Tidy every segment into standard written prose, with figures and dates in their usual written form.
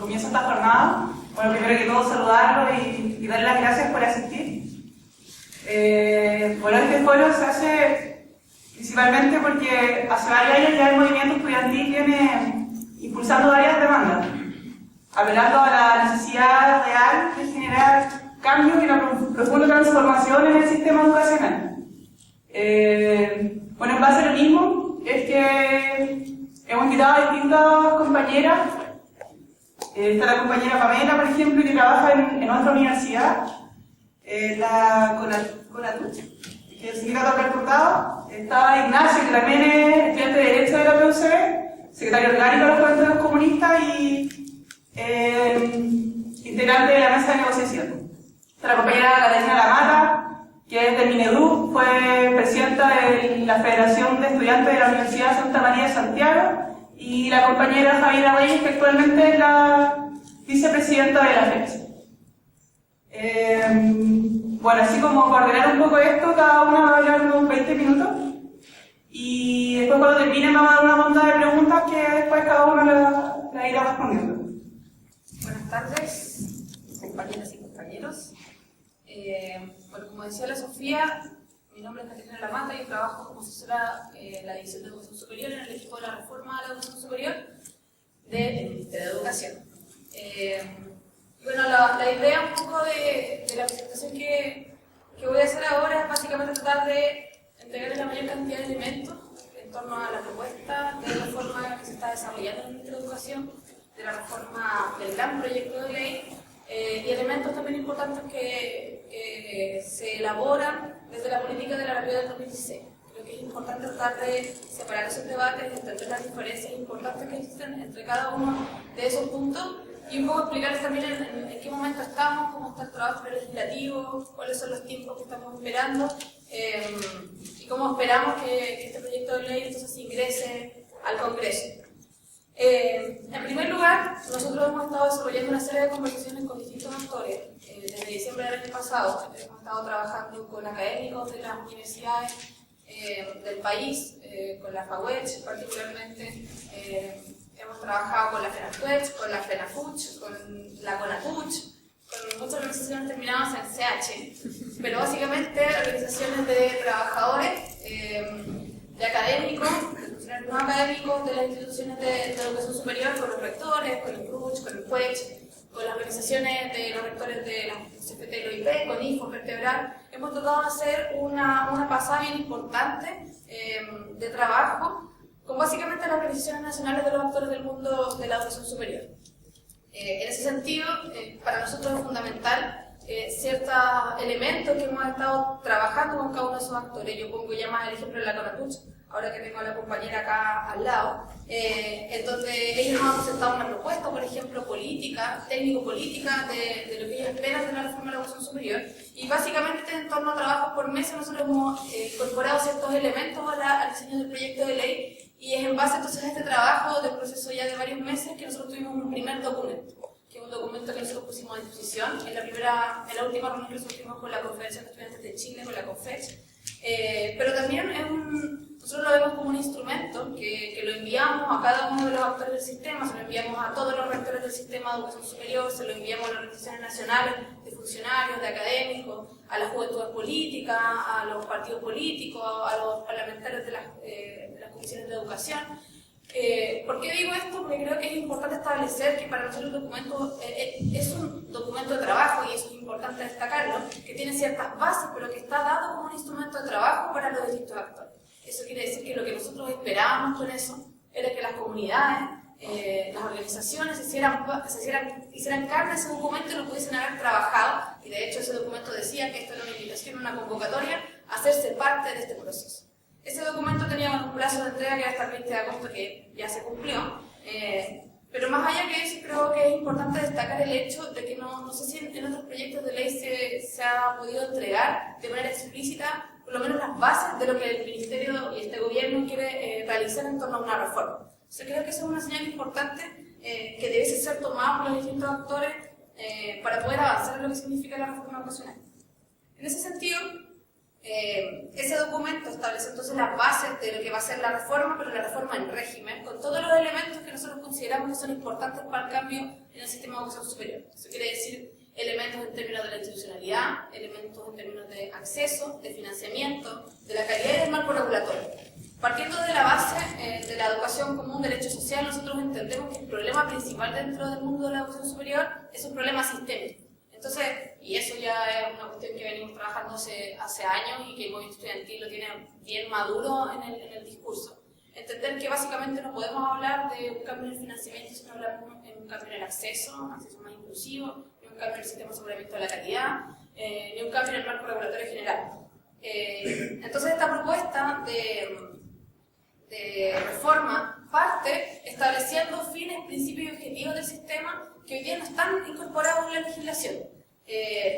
comienzo esta jornada. Bueno, primero que todo saludarlo y darle las gracias por asistir. Bueno, este foro se hace principalmente porque hace varios años ya el movimiento estudiantil viene impulsando varias demandas, apelando a la necesidad real de generar cambios y una profunda transformación en el sistema educacional. Bueno, en base a lo mismo, es que hemos invitado a distintas compañeras. Está la compañera Pamela, por ejemplo, que trabaja en otra universidad, la CONATUCH, que es el sindicato reclutado. Está Ignacio, que también es estudiante de Derecho de la PUC, secretario orgánico de los Juventudes Comunistas y integrante de la mesa de negociación. Está la compañera Catalina Lamata, que es del Minedu, fue presidenta de la Federación de Estudiantes de la Universidad Santa María de Santiago, y la compañera Javiera Reyes, que actualmente es la vicepresidenta de la FECH. Bueno, así como coordinar un poco esto, cada una va a hablar unos 20 minutos, y después cuando termine vamos a dar una ronda de preguntas que después cada uno la irá respondiendo. Buenas tardes, compañeras y compañeros. Bueno, como decía la Sofía, mi nombre es Catalina Lamata y trabajo como asesora en la División de Educación Superior en el equipo de la reforma de la educación superior del Ministerio de Educación. Bueno, la idea un poco de la presentación que voy a hacer ahora es básicamente tratar de entregarles la mayor cantidad de elementos en torno a la propuesta de reforma que se está desarrollando en el Ministerio de Educación, de la reforma del gran proyecto de ley, y elementos también importantes que se elaboran desde la política de la realidad del 2016. Creo que es importante tratar de separar esos debates, entender las diferencias importantes que existen entre cada uno de esos puntos y un poco explicarles también en qué momento estamos, cómo está el trabajo legislativo, cuáles son los tiempos que estamos esperando y cómo esperamos que este proyecto de ley entonces ingrese al Congreso. En primer lugar, nosotros hemos estado desarrollando una serie de conversaciones con distintos actores. Desde diciembre del año pasado hemos estado trabajando con académicos de las universidades del país, con la FAUECH particularmente. Hemos trabajado con la FENATUECH, con la FENAFUCH, con la CONATUCH, con muchas organizaciones terminadas en CH, pero básicamente organizaciones de trabajadores, de académicos, no académicos de las instituciones de educación superior, con los rectores, con el CRUCH, con el CUECH, con las organizaciones de los rectores de la CFT y la OIP, con IFO, Vertebral. Hemos tratado de hacer una pasada bien importante de trabajo con básicamente las organizaciones nacionales de los actores del mundo de la educación superior. En ese sentido, para nosotros es fundamental ciertos elementos que hemos estado trabajando con cada uno de esos actores. Yo pongo ya más el ejemplo de la CONATUCH, ahora que tengo a la compañera acá al lado, en donde ellos nos han presentado una propuesta, por ejemplo, política, técnico-política, de lo que ellos esperan de la reforma de la educación superior, y básicamente en torno a trabajos por mesa nosotros hemos incorporado ciertos elementos al diseño del proyecto de ley, y es en base entonces a este trabajo del proceso ya de varios meses que nosotros tuvimos un primer documento, que es un documento que nosotros pusimos a disposición en la última reunión que nosotros tuvimos con la Confederación de Estudiantes de Chile, con la CONFECH, pero también nosotros lo vemos como un instrumento que lo enviamos a cada uno de los actores del sistema, se lo enviamos a todos los rectores del sistema de educación superior, se lo enviamos a las organizaciones nacionales de funcionarios, de académicos, a las juventudes políticas, a los partidos políticos, a los parlamentarios de las comisiones de educación. ¿Por qué digo esto? Porque creo que es importante establecer que para nosotros el documento es un documento de trabajo, y eso es importante destacarlo, que tiene ciertas bases, pero que está dado como un instrumento de trabajo para los distintos actores. Eso quiere decir que lo que nosotros esperábamos con eso era que las comunidades, las organizaciones hicieran carne ese documento y lo pudiesen haber trabajado, y de hecho ese documento decía que esto era una invitación, una convocatoria a hacerse parte de este proceso. Ese documento tenía un plazo de entrega que era hasta el 20 de agosto, que ya se cumplió, pero más allá que eso, creo que es importante destacar el hecho de que no sé si en otros proyectos de ley se ha podido entregar de manera explícita por lo menos las bases de lo que el Ministerio y este gobierno quiere realizar en torno a una reforma. Entonces creo que esa es una señal importante que debe ser tomada por los distintos actores para poder avanzar en lo que significa la reforma educacional. En ese sentido, ese documento establece entonces las bases de lo que va a ser la reforma, pero la reforma en régimen, con todos los elementos que nosotros consideramos que son importantes para el cambio en el sistema de educación superior. Eso quiere decir elementos en términos de la institucionalidad, elementos en términos de acceso, de financiamiento, de la calidad y del marco regulatorio. Partiendo de la base de la educación como un derecho social, nosotros entendemos que el problema principal dentro del mundo de la educación superior es un problema sistémico. Entonces, y eso ya es una cuestión que venimos trabajando hace años y que el movimiento estudiantil lo tiene bien maduro en el discurso. Entender que básicamente no podemos hablar de un cambio en el financiamiento, sino hablar de un cambio en el acceso más inclusivo, ni un cambio en el sistema de aseguramiento de la calidad, ni un cambio en el marco regulatorio general. Entonces, esta propuesta de reforma parte estableciendo fines, principios y objetivos del sistema que hoy día no están incorporados en la legislación.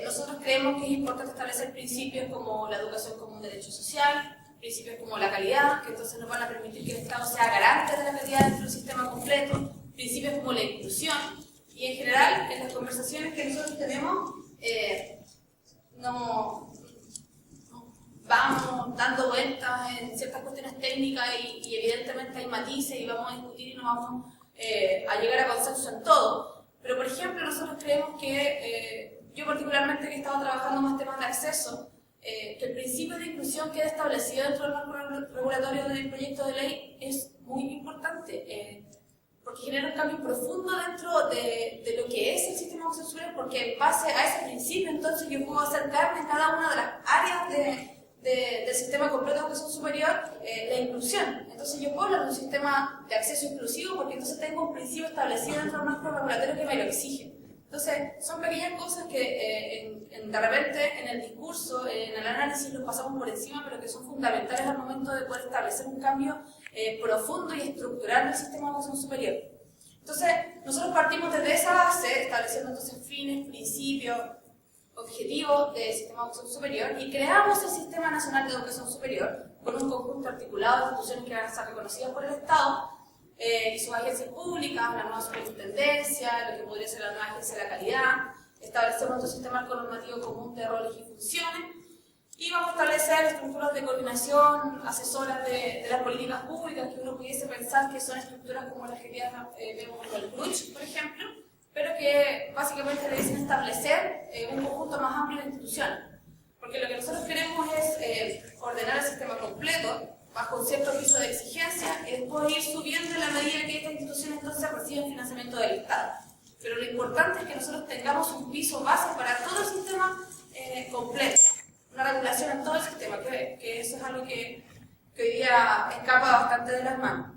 Nosotros creemos que es importante establecer principios como la educación como un derecho social, principios como la calidad, que entonces nos van a permitir que el Estado sea garante de la calidad dentro del sistema completo, principios como la inclusión, y en general, en las conversaciones que nosotros tenemos, no vamos dando vueltas en ciertas cuestiones técnicas y evidentemente hay matices y vamos a discutir y no vamos a llegar a consenso en todo. Pero, por ejemplo, nosotros creemos que, yo particularmente que he estado trabajando más temas de acceso, que el principio de inclusión que queda establecido dentro del marco regulatorio del proyecto de ley es muy importante, porque genera un cambio profundo dentro de lo que es el sistema de educación superior, porque en base a ese principio entonces yo puedo acercarme en cada una de las áreas del sistema completo de educación superior la inclusión. Entonces yo puedo hablar de un sistema de acceso inclusivo porque entonces tengo un principio establecido dentro del marco regulatorio que me lo exige. Entonces, son pequeñas cosas que de repente en el discurso, en el análisis los pasamos por encima, pero que son fundamentales al momento de poder establecer un cambio profundo y estructural del sistema de educación superior. Entonces, nosotros partimos desde esa base, estableciendo entonces fines, principios, objetivos del sistema de educación superior y creamos el Sistema Nacional de Educación Superior con un conjunto articulado de instituciones que van a ser reconocidas por el Estado, y sus agencias públicas, la nueva superintendencia, lo que podría ser la nueva agencia de la calidad. Establecemos nuestro sistema normativo común de roles y funciones y vamos a establecer estructuras de coordinación, asesoras de las políticas públicas que uno pudiese pensar que son estructuras como las que vemos en el CRUCH, por ejemplo, pero que básicamente le dicen establecer un conjunto más amplio de instituciones, porque lo que nosotros queremos es ordenar el sistema completo bajo un cierto piso de exigencia y después ir subiendo en la medida que estas instituciones entonces reciben financiamiento del Estado. Pero lo importante es que nosotros tengamos un piso base para todo el sistema completo, una regulación en todo el sistema, que eso es algo que hoy día escapa bastante de las manos.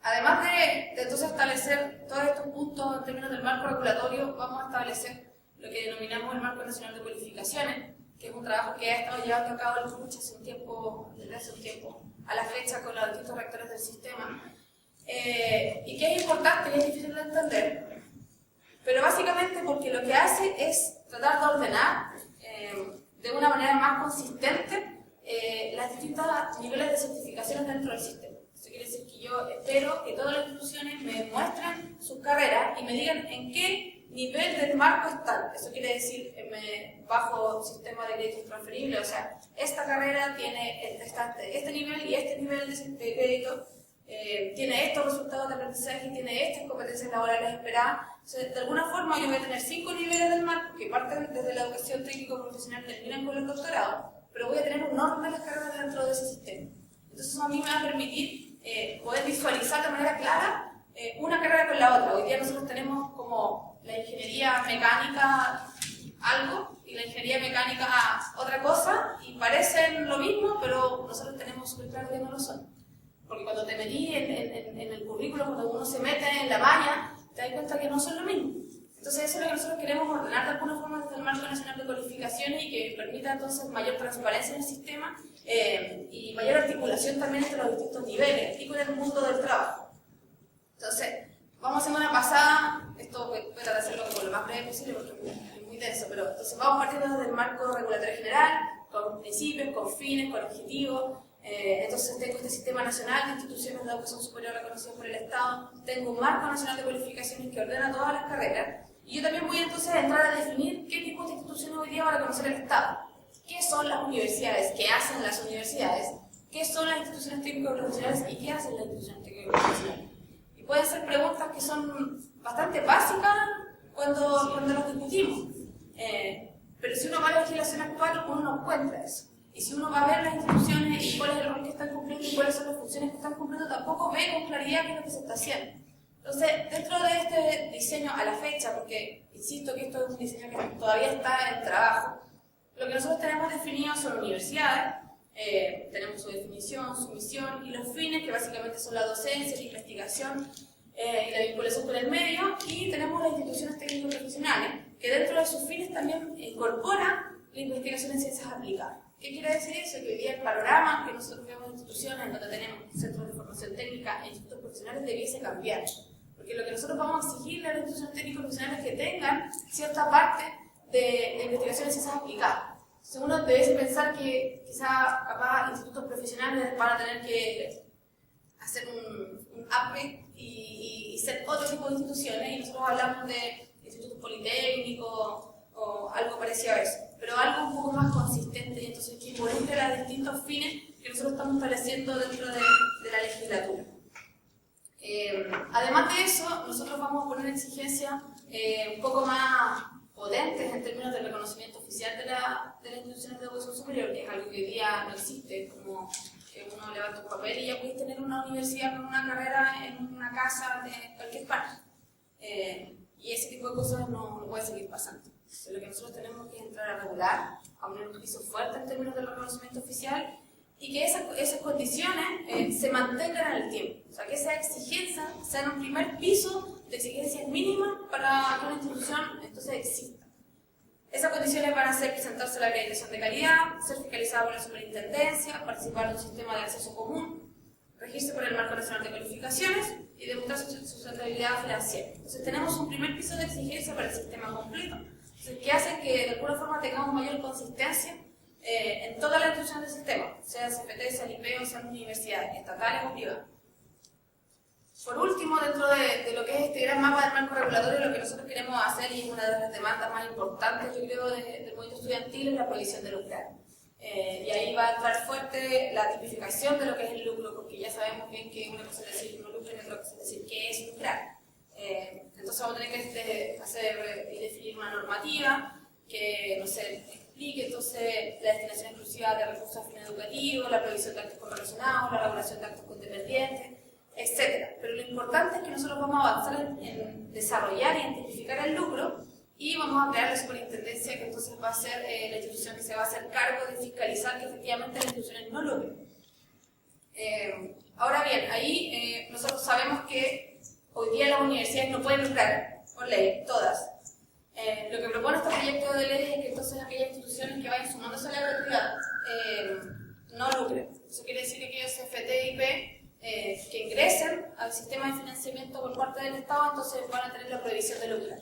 Además de entonces establecer todos estos puntos en términos del marco regulatorio, vamos a establecer lo que denominamos el Marco Nacional de Cualificaciones, que es un trabajo que ha estado llevando a cabo el CRUCH desde hace un tiempo a la fecha con los distintos rectores del sistema, y que es importante y es difícil de entender, pero básicamente porque lo que hace es tratar de ordenar de una manera más consistente las distintas niveles de certificaciones dentro del sistema. Eso quiere decir que yo espero que todas las instituciones me muestren sus carreras y me digan en qué nivel del marco están. Eso quiere decir bajo sistema de créditos transferibles, o sea, esta carrera tiene este nivel y este nivel de crédito, tiene estos resultados de aprendizaje y tiene estas competencias laborales esperadas. O sea, de alguna forma yo voy a tener 5 niveles del marco que parten desde la educación técnico-profesional, terminan con el doctorado, pero voy a tener un orden de las carreras dentro de ese sistema. Entonces eso a mí me va a permitir poder visualizar de manera clara una carrera con la otra. Hoy día nosotros tenemos como la ingeniería mecánica algo y la ingeniería mecánica otra cosa y parecen lo mismo, pero nosotros tenemos súper claro que no lo son. Porque cuando te metí en el currículo, cuando uno se mete en la malla, te das cuenta que no son lo mismo. Entonces eso es lo que nosotros queremos ordenar de alguna forma desde el Marco Nacional de Cualificaciones y que permita entonces mayor transparencia en el sistema y mayor articulación también entre los distintos niveles y con el mundo del trabajo. Entonces, vamos a hacer una pasada, esto voy a tratar de hacerlo como lo más breve posible porque es muy denso, pero entonces vamos partiendo desde el marco regulatorio general, con principios, con fines, con objetivos. Entonces tengo este sistema nacional de instituciones de educación superior reconocidas por el Estado, tengo un marco nacional de cualificaciones que ordena todas las carreras y yo también voy entonces a entrar a definir qué tipo de instituciones hoy día va a reconocer el Estado, qué son las universidades, qué hacen las universidades, qué son las instituciones técnico-profesionales y qué hacen las instituciones técnico-profesionales. Y pueden ser preguntas que son bastante básicas cuando los discutimos. Pero si uno va a la legislación actual, uno no encuentra eso. Y si uno va a ver las instituciones y cuál es el rol que están cumpliendo y cuáles son las funciones que están cumpliendo, tampoco ve con claridad qué es lo que se está haciendo. Entonces, dentro de este diseño a la fecha, porque insisto que esto es un diseño que todavía está en trabajo, lo que nosotros tenemos definido son universidades, tenemos su definición, su misión y los fines, que básicamente son la docencia, la investigación y la vinculación con el medio, y tenemos las instituciones técnico-profesionales, que dentro de sus fines también incorporan la investigación en ciencias aplicadas. ¿Qué quiere decir eso? Que hoy día el panorama que nosotros vemos en instituciones en donde tenemos centros de formación técnica e institutos profesionales debiese cambiar. Porque lo que nosotros vamos a exigirle a las instituciones técnicos profesionales es que tengan cierta parte de investigación en ciencias aplicadas. Entonces uno debiese pensar que quizá capaz institutos profesionales van a tener que hacer un upgrade y ser otro tipo de instituciones, y nosotros hablamos de institutos politécnicos o algo parecido a eso, pero algo un poco más consistente, y entonces que involucre los distintos fines que nosotros estamos estableciendo dentro de la legislatura. Además de eso, nosotros vamos a poner exigencias un poco más potentes en términos de reconocimiento oficial de las instituciones de educación superior, que es algo que hoy día no existe, como que uno levanta un papel y ya puedes tener una universidad con una carrera en una casa de cualquier parte. Y ese tipo de cosas no puede seguir pasando. Entonces, lo que nosotros tenemos que entrar a regular, a poner un piso fuerte en términos de reconocimiento oficial, y que esas condiciones se mantengan en el tiempo. O sea, que esas exigencias sean un primer piso de exigencias mínimas para que una institución entonces exista. Esas condiciones van a ser presentarse a la acreditación de calidad, ser fiscalizada por la superintendencia, participar de un sistema de acceso común, regirse por el Marco Nacional de Cualificaciones y demostrar su sustentabilidad financiera. Entonces tenemos un primer piso de exigencia para el sistema completo, entonces, que hace que de alguna forma tengamos mayor consistencia en todas las instituciones del sistema, sea CFT, sea IP o sean universidades, estatales o privadas. Por último, dentro de lo que es este gran mapa del marco regulatorio, lo que nosotros queremos hacer, y es una de las demandas más importantes, yo creo, del movimiento estudiantil, es la prohibición de lucrar. Y ahí va a entrar fuerte la tipificación de lo que es el lucro, porque ya sabemos bien que una cosa es decir no lucro y otra cosa es decir qué es lucrar. Entonces vamos a tener que hacer y definir una normativa que, no sé, explique entonces la destinación exclusiva de recursos a fines educativos, la provisión de actos correlacionados, la regulación de actos condependientes, etc. Pero lo importante es que nosotros vamos a avanzar en desarrollar e identificar el lucro, y vamos a crear la superintendencia, que entonces va a ser la institución que se va a hacer cargo de fiscalizar que efectivamente las instituciones no lucren. Ahora bien, ahí nosotros sabemos que hoy día las universidades no pueden lucrar, por ley, todas. Lo que propone este proyecto de ley es que entonces aquellas instituciones que vayan sumándose a la gratuidad no lucren. Eso quiere decir que aquellos CFT y IP que ingresen al sistema de financiamiento por parte del Estado, entonces van a tener la prohibición de lucrar.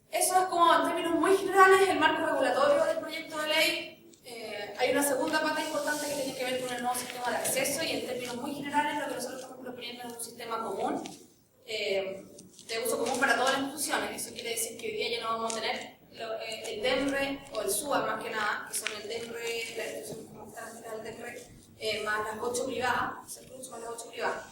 Eso es como en términos muy generales el marco regulatorio del proyecto de ley. Hay una segunda pata importante que tiene que ver con el nuevo sistema de acceso, y en términos muy generales lo que nosotros estamos proponiendo es un sistema común, de uso común para todas las instituciones. Eso quiere decir que hoy día ya no vamos a tener el DEMRE o el SUA más que nada, que son el DEMRE, la institución como está el DEMRE, más las 8 privadas, más las 8 privadas.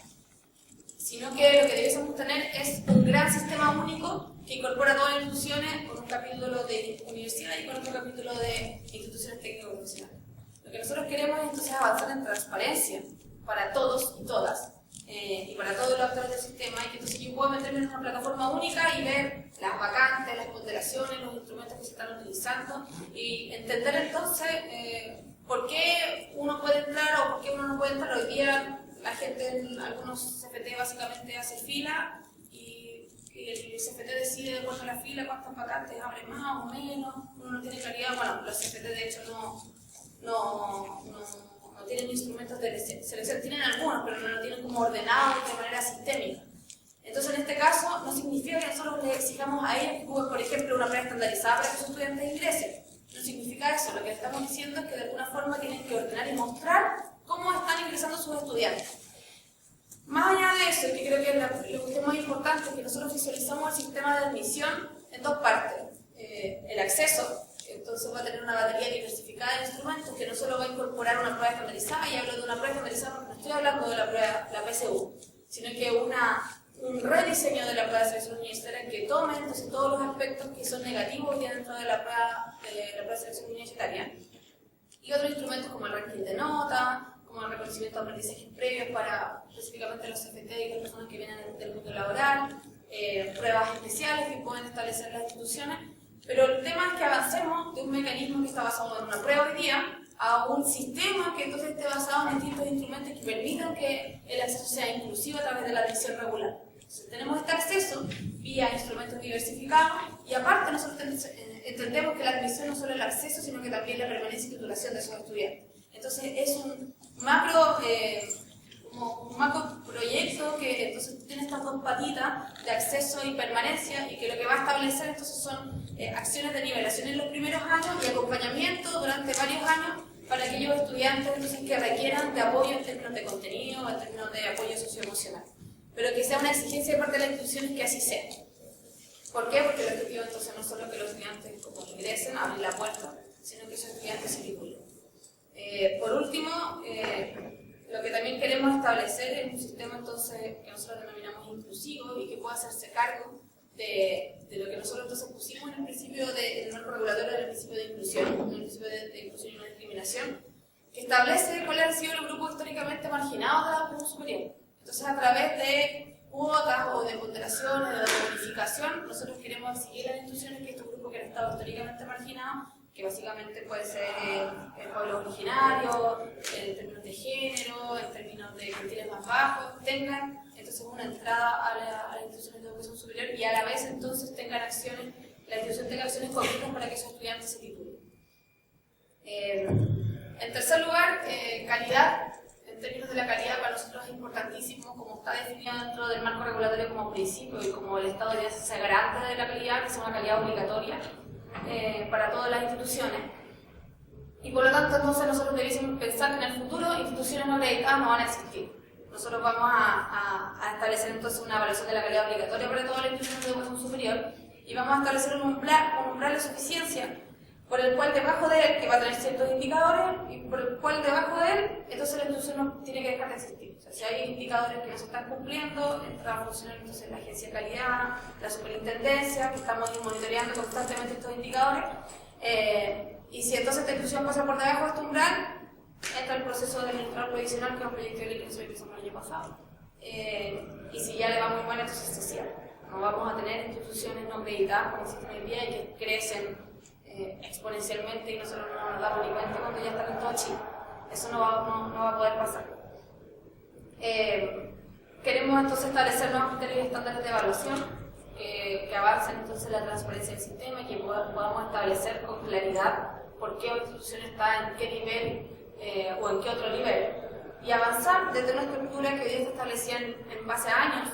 Sino que lo que debiésemos tener es un gran sistema único que incorpora todas las instituciones, con un capítulo de universidad y con otro capítulo de instituciones técnico-profesionales. Lo que nosotros queremos es entonces avanzar en transparencia para todos y todas, y para todos los actores del sistema, y que entonces yo pueda meterme en una plataforma única y ver las vacantes, las ponderaciones, los instrumentos que se están utilizando, y entender entonces por qué uno puede entrar o por qué uno no puede entrar. Hoy día la gente en algunos CFT básicamente hace fila, y el CFT decide de acuerdo a la fila cuántas vacantes abre más o menos, uno no tiene claridad. Bueno, los CFT de hecho no tienen instrumentos de selección, tienen algunos, pero no lo tienen como ordenados de manera sistémica. Entonces, en este caso, no significa que nosotros les exijamos a ellos que jueguen, por ejemplo, una prueba estandarizada para que sus estudiantes ingresen. No significa eso. Lo que estamos diciendo es que de alguna forma tienen que ordenar y mostrar cómo están ingresando sus estudiantes. Más allá de eso, que creo que lo que es más importante es que nosotros visualizamos el sistema de admisión en dos partes. El acceso, entonces va a tener una batería diversificada de instrumentos que no solo va a incorporar una prueba estandarizada, y hablo de una prueba estandarizada porque no estoy hablando de la prueba, la PSU, sino que un rediseño de la prueba de selección universitaria que tome entonces todos los aspectos que son negativos ya dentro de la prueba de selección universitaria, y otros instrumentos como el ranking de nota, como el reconocimiento de aprendizajes previos para específicamente los CFT y las personas que vienen del mundo laboral, pruebas especiales que pueden establecer las instituciones. Pero el tema es que avancemos de un mecanismo que está basado en una prueba hoy día a un sistema que entonces esté basado en distintos instrumentos que permitan que el acceso sea inclusivo a través de la admisión regular. Entonces, tenemos este acceso vía instrumentos diversificados, y aparte nosotros entendemos que la admisión no solo es el acceso, sino que también la permanencia y titulación de esos estudiantes. Entonces es un macro proyecto que entonces tiene estas dos patitas de acceso y permanencia, y que lo que va a establecer entonces son acciones de nivelación en los primeros años y acompañamiento durante varios años para aquellos estudiantes entonces que requieran de apoyo en términos de contenido, en términos de apoyo socioemocional. Pero que sea una exigencia de parte de las instituciones que así sea. ¿Por qué? Porque el objetivo entonces no es solo que los estudiantes como ingresen, abrir la puerta, sino que esos estudiantes se titulen. Por último, lo que también queremos establecer es un sistema entonces que nosotros denominamos inclusivo y que pueda hacerse cargo de lo que nosotros entonces pusimos en el principio del marco regulatorio del principio de inclusión, el principio de inclusión y no discriminación, que establece cuáles han sido los grupos históricamente marginados de la educación superior. Entonces, a través de cuotas o de ponderaciones o de bonificación, nosotros queremos exigir a las instituciones que estos grupos que han estado históricamente marginados, que básicamente puede ser pueblos originarios, en términos de género, en términos de perfiles más bajos, tengan entonces una entrada a las instituciones de educación superior, y a la vez entonces tengan acciones, la institución tenga acciones concretas para que esos estudiantes se titulen. En tercer lugar, calidad. En términos de la calidad, para nosotros es importantísimo, como está definido dentro del marco regulatorio como principio y como el Estado ya se garante de la calidad, que sea una calidad obligatoria para todas las instituciones. Y por lo tanto, entonces nosotros debiésemos pensar que en el futuro instituciones no acreditadas no van a existir. Nosotros vamos a establecer entonces una evaluación de la calidad obligatoria para todas las instituciones de educación superior, y vamos a establecer un umbral de suficiencia por el cual debajo de él, que va a tener ciertos indicadores, y por el cual debajo de él, entonces la institución no tiene que dejar de existir. O sea, si hay indicadores que no se están cumpliendo, entra a funcionar entonces la agencia de calidad, la superintendencia, que estamos monitoreando constantemente estos indicadores, y si entonces esta institución pasa por debajo de este umbral, entra el proceso de administrador provisional, que es un proyecto de ley que se hizo el año pasado. Y si ya le va muy mal, entonces se cierra. No vamos a tener instituciones no acreditadas como existen hoy en día y que crecen exponencialmente y nosotros no nos damos ni cuenta cuando ya están en todo Chile. Eso no va a poder pasar. Queremos entonces establecer nuevos criterios y estándares de evaluación que avancen entonces la transparencia del sistema y que podamos establecer con claridad por qué una institución está en qué nivel o en qué otro nivel, y avanzar desde una estructura que hoy día se establecía en base a años,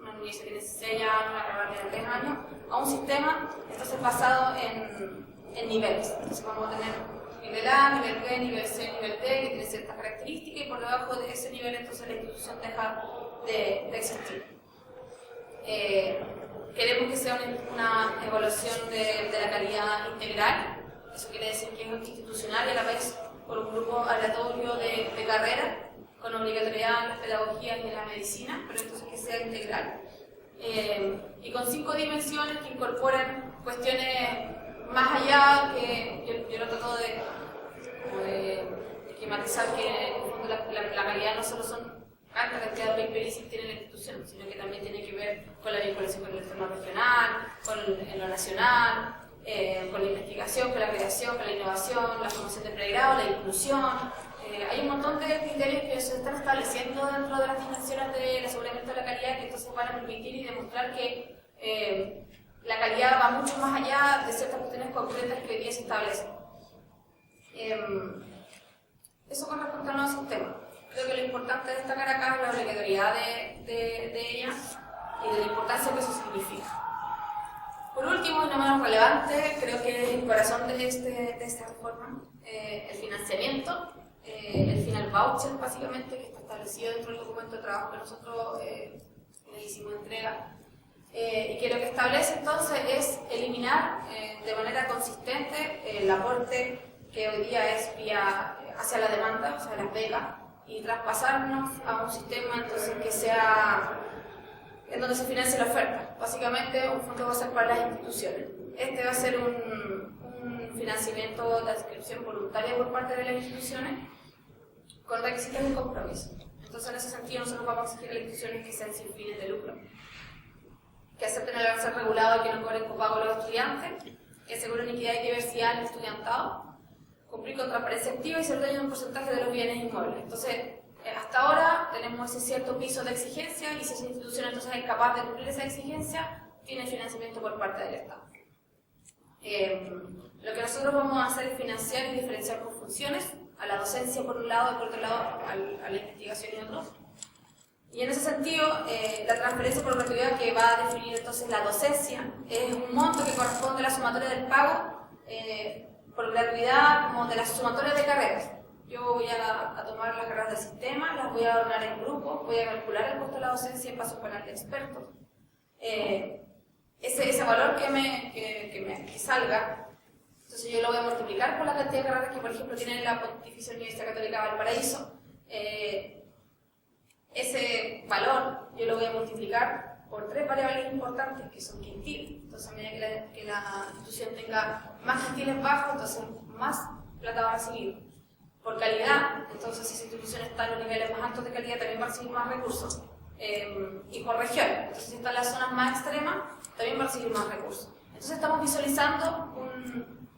una universidad que tiene 6 años, una carrera que tiene 3 años, a un sistema entonces basado en niveles. Entonces vamos a tener nivel A, nivel B, nivel C, nivel D, que tiene ciertas características, y por debajo de ese nivel entonces la institución deja de existir. Queremos que sea una evaluación de la calidad integral. Eso quiere decir que es institucional y a la vez por un grupo aleatorio de carrera, con obligatoriedad en las pedagogías y en la medicina, pero entonces que sea integral. Y con 5 dimensiones que incorporen cuestiones más allá, que yo lo trato de esquematizar, que en el fondo la calidad no solo son alta cantidad de papers que tiene la institución, sino que también tiene que ver con la vinculación con el entorno regional, con lo nacional, con la investigación, con la creación, con la innovación, la formación de pregrado, la inclusión. Hay un montón de criterios que se están estableciendo dentro de las dimensiones del aseguramiento de la calidad, que entonces van a permitir y demostrar que la calidad va mucho más allá de ciertas cuestiones concretas que hoy día se establecen. Eso con respecto al nuevo sistema. Creo que lo importante de destacar acá es la obligatoriedad de ella y de la importancia que eso significa. Por último, y no menos relevante, creo que es el corazón de esta reforma, el financiamiento, el final voucher, básicamente, que está establecido dentro del documento de trabajo que nosotros le hicimos entrega, y que lo que establece entonces es eliminar de manera consistente el aporte que hoy día es hacia la demanda, o sea, las becas, y traspasarnos a un sistema entonces que sea en donde se financie la oferta. Básicamente un fondo va a ser para las instituciones. Este va a ser un financiamiento de adscripción voluntaria por parte de las instituciones con requisitos de compromiso. Entonces en ese sentido nosotros vamos a exigir a las instituciones que sean sin fines de lucro, que acepten el avance regulado y que no cobren copago a los estudiantes, que aseguren equidad y diversidad en el estudiantado, cumplir con transparencia activa y ser dueño de un porcentaje de los bienes inmuebles. Entonces, hasta ahora tenemos ese cierto piso de exigencia y si esa institución entonces es capaz de cumplir esa exigencia, tiene financiamiento por parte del Estado. Lo que nosotros vamos a hacer es financiar y diferenciar por funciones, a la docencia por un lado y por otro lado a la investigación y otros. Y en ese sentido, la transferencia por gratuidad que va a definir entonces la docencia es un monto que corresponde a la sumatoria del pago por gratuidad como de las sumatorias de carreras. Yo voy a tomar las carreras del sistema, las voy a ordenar en grupos, voy a calcular el costo de la docencia y paso a panel de expertos. Ese valor que salga, entonces yo lo voy a multiplicar por la cantidad de carreras que, por ejemplo, tiene la Pontificia Universidad Católica de Valparaíso. Ese valor yo lo voy a multiplicar por 3 variables importantes, que son quintiles. Entonces, a medida que la institución tenga más quintiles bajos, entonces más plata va a recibir. Por calidad, entonces si esa institución está en los niveles más altos de calidad, también va a recibir más recursos. Y por región, entonces si está en las zonas más extremas, también va a recibir más recursos. Entonces estamos visualizando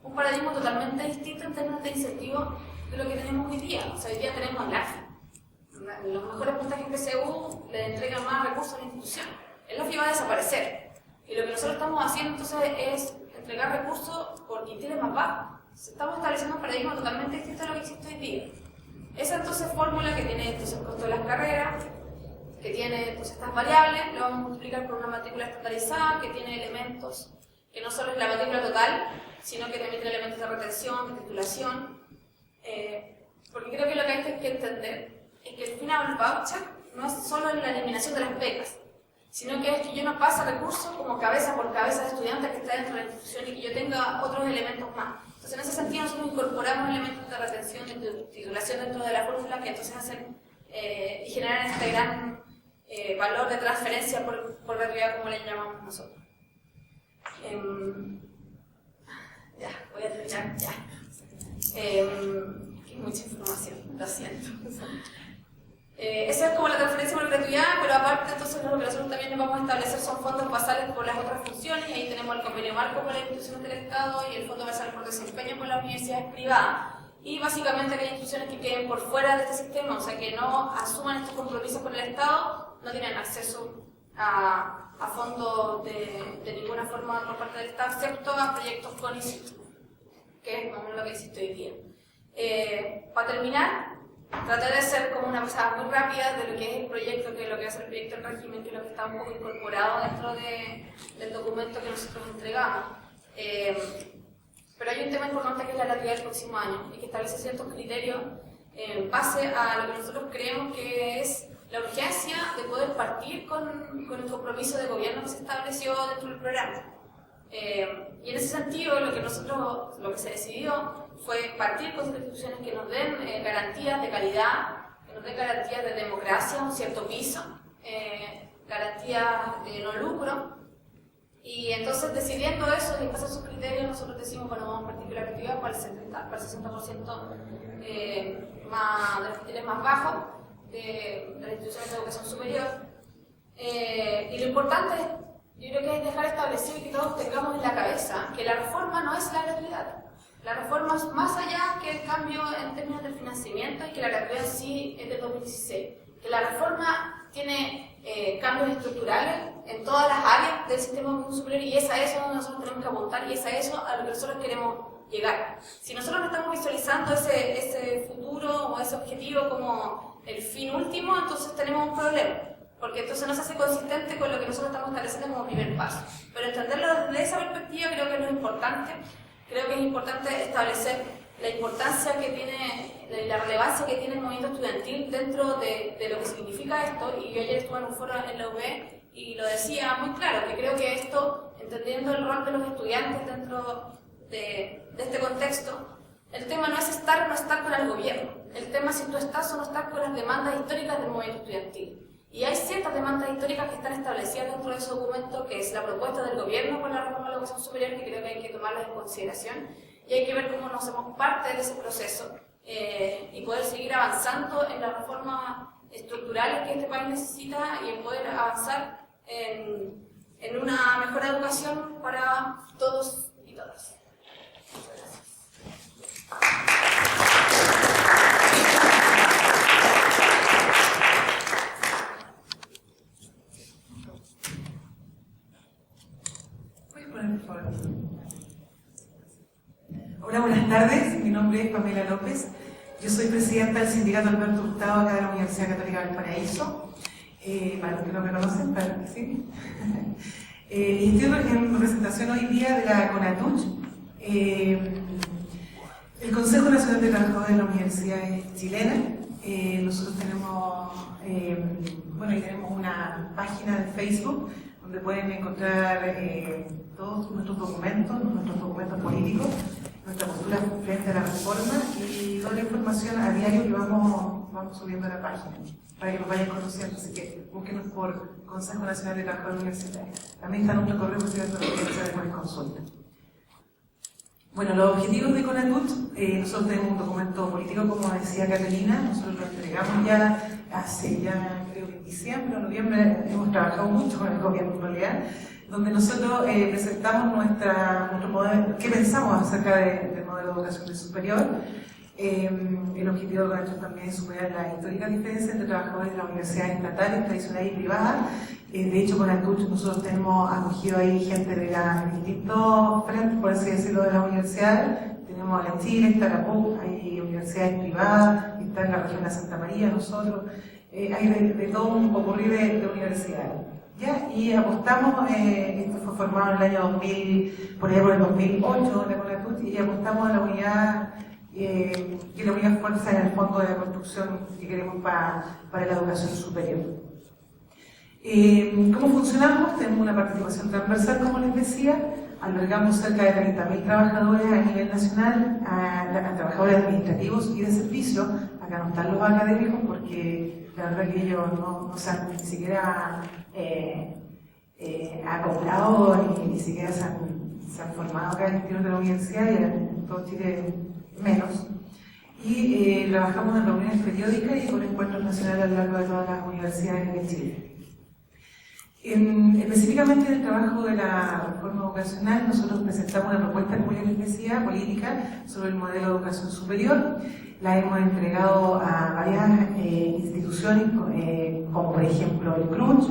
un paradigma totalmente distinto en términos de incentivo de lo que tenemos hoy día. O sea, hoy día tenemos la AFI. Los mejores puntajes PSU le entregan más recursos a la institución. El AFI va a desaparecer. Y lo que nosotros estamos haciendo entonces es entregar recursos por quintiles más bajos. Estamos estableciendo un paradigma totalmente distinto a lo que existe hoy día. Esa entonces fórmula que tiene entonces el costo de las carreras, que tiene entonces estas variables, lo vamos a multiplicar por una matrícula estandarizada que tiene elementos que no solo es la matrícula total, sino que también tiene elementos de retención, de titulación. Porque creo que lo que hay que entender es que el final del voucher no es solo la eliminación de las becas, sino que es que yo no pase recursos como cabeza por cabeza de estudiantes que está dentro de la institución y que yo tenga otros elementos más. Entonces, en ese sentido, nosotros incorporamos elementos de retención y de titulación dentro de la fórmula que entonces hacen y generan este gran valor de transferencia por gratuidad, como le llamamos nosotros. Ya, voy a terminar, ya. Mucha información, lo siento. Esa es como la transferencia por gratuidad, pero aparte entonces lo que nosotros también nos vamos a establecer son fondos basales por las otras funciones, y ahí tenemos el convenio marco con las instituciones del Estado y el fondo basal por desempeño con las universidades privadas. Y básicamente aquellas instituciones que queden por fuera de este sistema, o sea que no asuman estos compromisos con el Estado, no tienen acceso a fondos de ninguna forma por parte del Estado, excepto a proyectos con ICIT, que es como lo que existe hoy día. Para terminar, traté de ser como una pasada muy rápida de lo que es el proyecto, que es lo que hace el proyecto del régimen, que es lo que está un poco incorporado dentro del documento que nosotros entregamos. Pero hay un tema importante que es la gratuidad del próximo año y que establece ciertos criterios en base a lo que nosotros creemos que es la urgencia de poder partir con el compromiso de gobierno que se estableció dentro del programa. Y en ese sentido, lo que se decidió fue partir con instituciones que nos den garantías de calidad, que nos den garantías de democracia, un cierto piso, garantías de no lucro. Y entonces, decidiendo eso y en base a sus criterios, nosotros decimos, bueno, vamos a partir con la gratuidad para el 60% más, de los criterios más bajos de las instituciones de educación superior. Y lo importante, yo creo que es dejar establecido y que todos tengamos en la cabeza que la reforma no es la gratuidad. La reforma es más allá que el cambio en términos del financiamiento y que la gratuidad sí es de 2016. Que la reforma tiene cambios estructurales en todas las áreas del sistema educativo superior y es a eso donde nosotros tenemos que apuntar y es a eso a lo que nosotros queremos llegar. Si nosotros no estamos visualizando ese futuro o ese objetivo como el fin último, entonces tenemos un problema. Porque entonces no se hace consistente con lo que nosotros estamos estableciendo como primer paso. Pero entenderlo desde esa perspectiva creo que es lo importante. Creo que es importante establecer la importancia que tiene, la relevancia que tiene el movimiento estudiantil dentro de lo que significa esto. Y yo ayer estuve en un foro en la UB y lo decía muy claro, que creo que esto, entendiendo el rol de los estudiantes dentro de este contexto, El tema no es estar o no estar con el gobierno. El tema es si tú estás o no estás con las demandas históricas del movimiento estudiantil. Y hay ciertas demandas históricas que están establecidas dentro de ese documento, que es la propuesta del gobierno con la reforma de la educación superior, que creo que hay que tomarlas en consideración. Y hay que ver cómo nos hacemos parte de ese proceso y poder seguir avanzando en las reformas estructurales que este país necesita y en poder avanzar en una mejor educación para todos y todas. Muchas gracias. Hola, buenas tardes. Mi nombre es Pamela López. Yo soy presidenta del Sindicato Alberto Hurtado acá de la Universidad Católica del Valparaíso. Para los que no me conocen, para los que sí. Y estoy en representación hoy día de la CONATUCH, el Consejo Nacional de Trabajadores de la Universidad Chilena. Nosotros tenemos, tenemos una página de Facebook donde pueden encontrar todos nuestros documentos políticos, nuestra postura frente a la reforma y toda la información a diario que vamos subiendo a la página para que nos vayan conociendo. Así que búsquenos por Consejo Nacional de Trabajadores Universitarios. También está nuestro correo por si les consulta. Bueno, los objetivos de CONATUCH, nosotros tenemos un documento político, como decía Catalina, nosotros lo entregamos creo que en diciembre o noviembre, hemos trabajado mucho con el gobierno en realidad, donde nosotros presentamos nuestro modelo, qué pensamos acerca del modelo de educación superior. El objetivo de CONATUCH también es superar la histórica diferencia entre trabajadores de las universidades estatales, tradicionales y privadas. De hecho, CONATUCH nosotros tenemos acogido ahí gente de distintos frentes, por así decirlo, de las universidades. Tenemos la Chile, está la PUC, hay universidades privadas, está en la región de Santa María, nosotros. Hay de todo un popurrí de universidades. ¿Ya? Y apostamos, esto fue formado en el año 2000, por ahí por el 2008, la CONATUCH, y apostamos a la unidad, que es la unidad fuerza en el fondo de la construcción que queremos para la educación superior. ¿Cómo funcionamos? Tenemos una participación transversal, como les decía, albergamos cerca de 30.000 trabajadores a nivel nacional, a trabajadores administrativos y de servicio. Acá no están los académicos porque la verdad que ellos no se han ni siquiera acoplado ni siquiera se han formado acá en el interior de la universidad y en todo Chile menos. Y trabajamos en reuniones periódicas y con encuentros nacionales a lo largo de todas las universidades de Chile. Específicamente en el trabajo de la reforma educacional, nosotros presentamos una propuesta, como ya les decía, política sobre el modelo de educación superior. La hemos entregado a varias instituciones, como por ejemplo el CRUCH,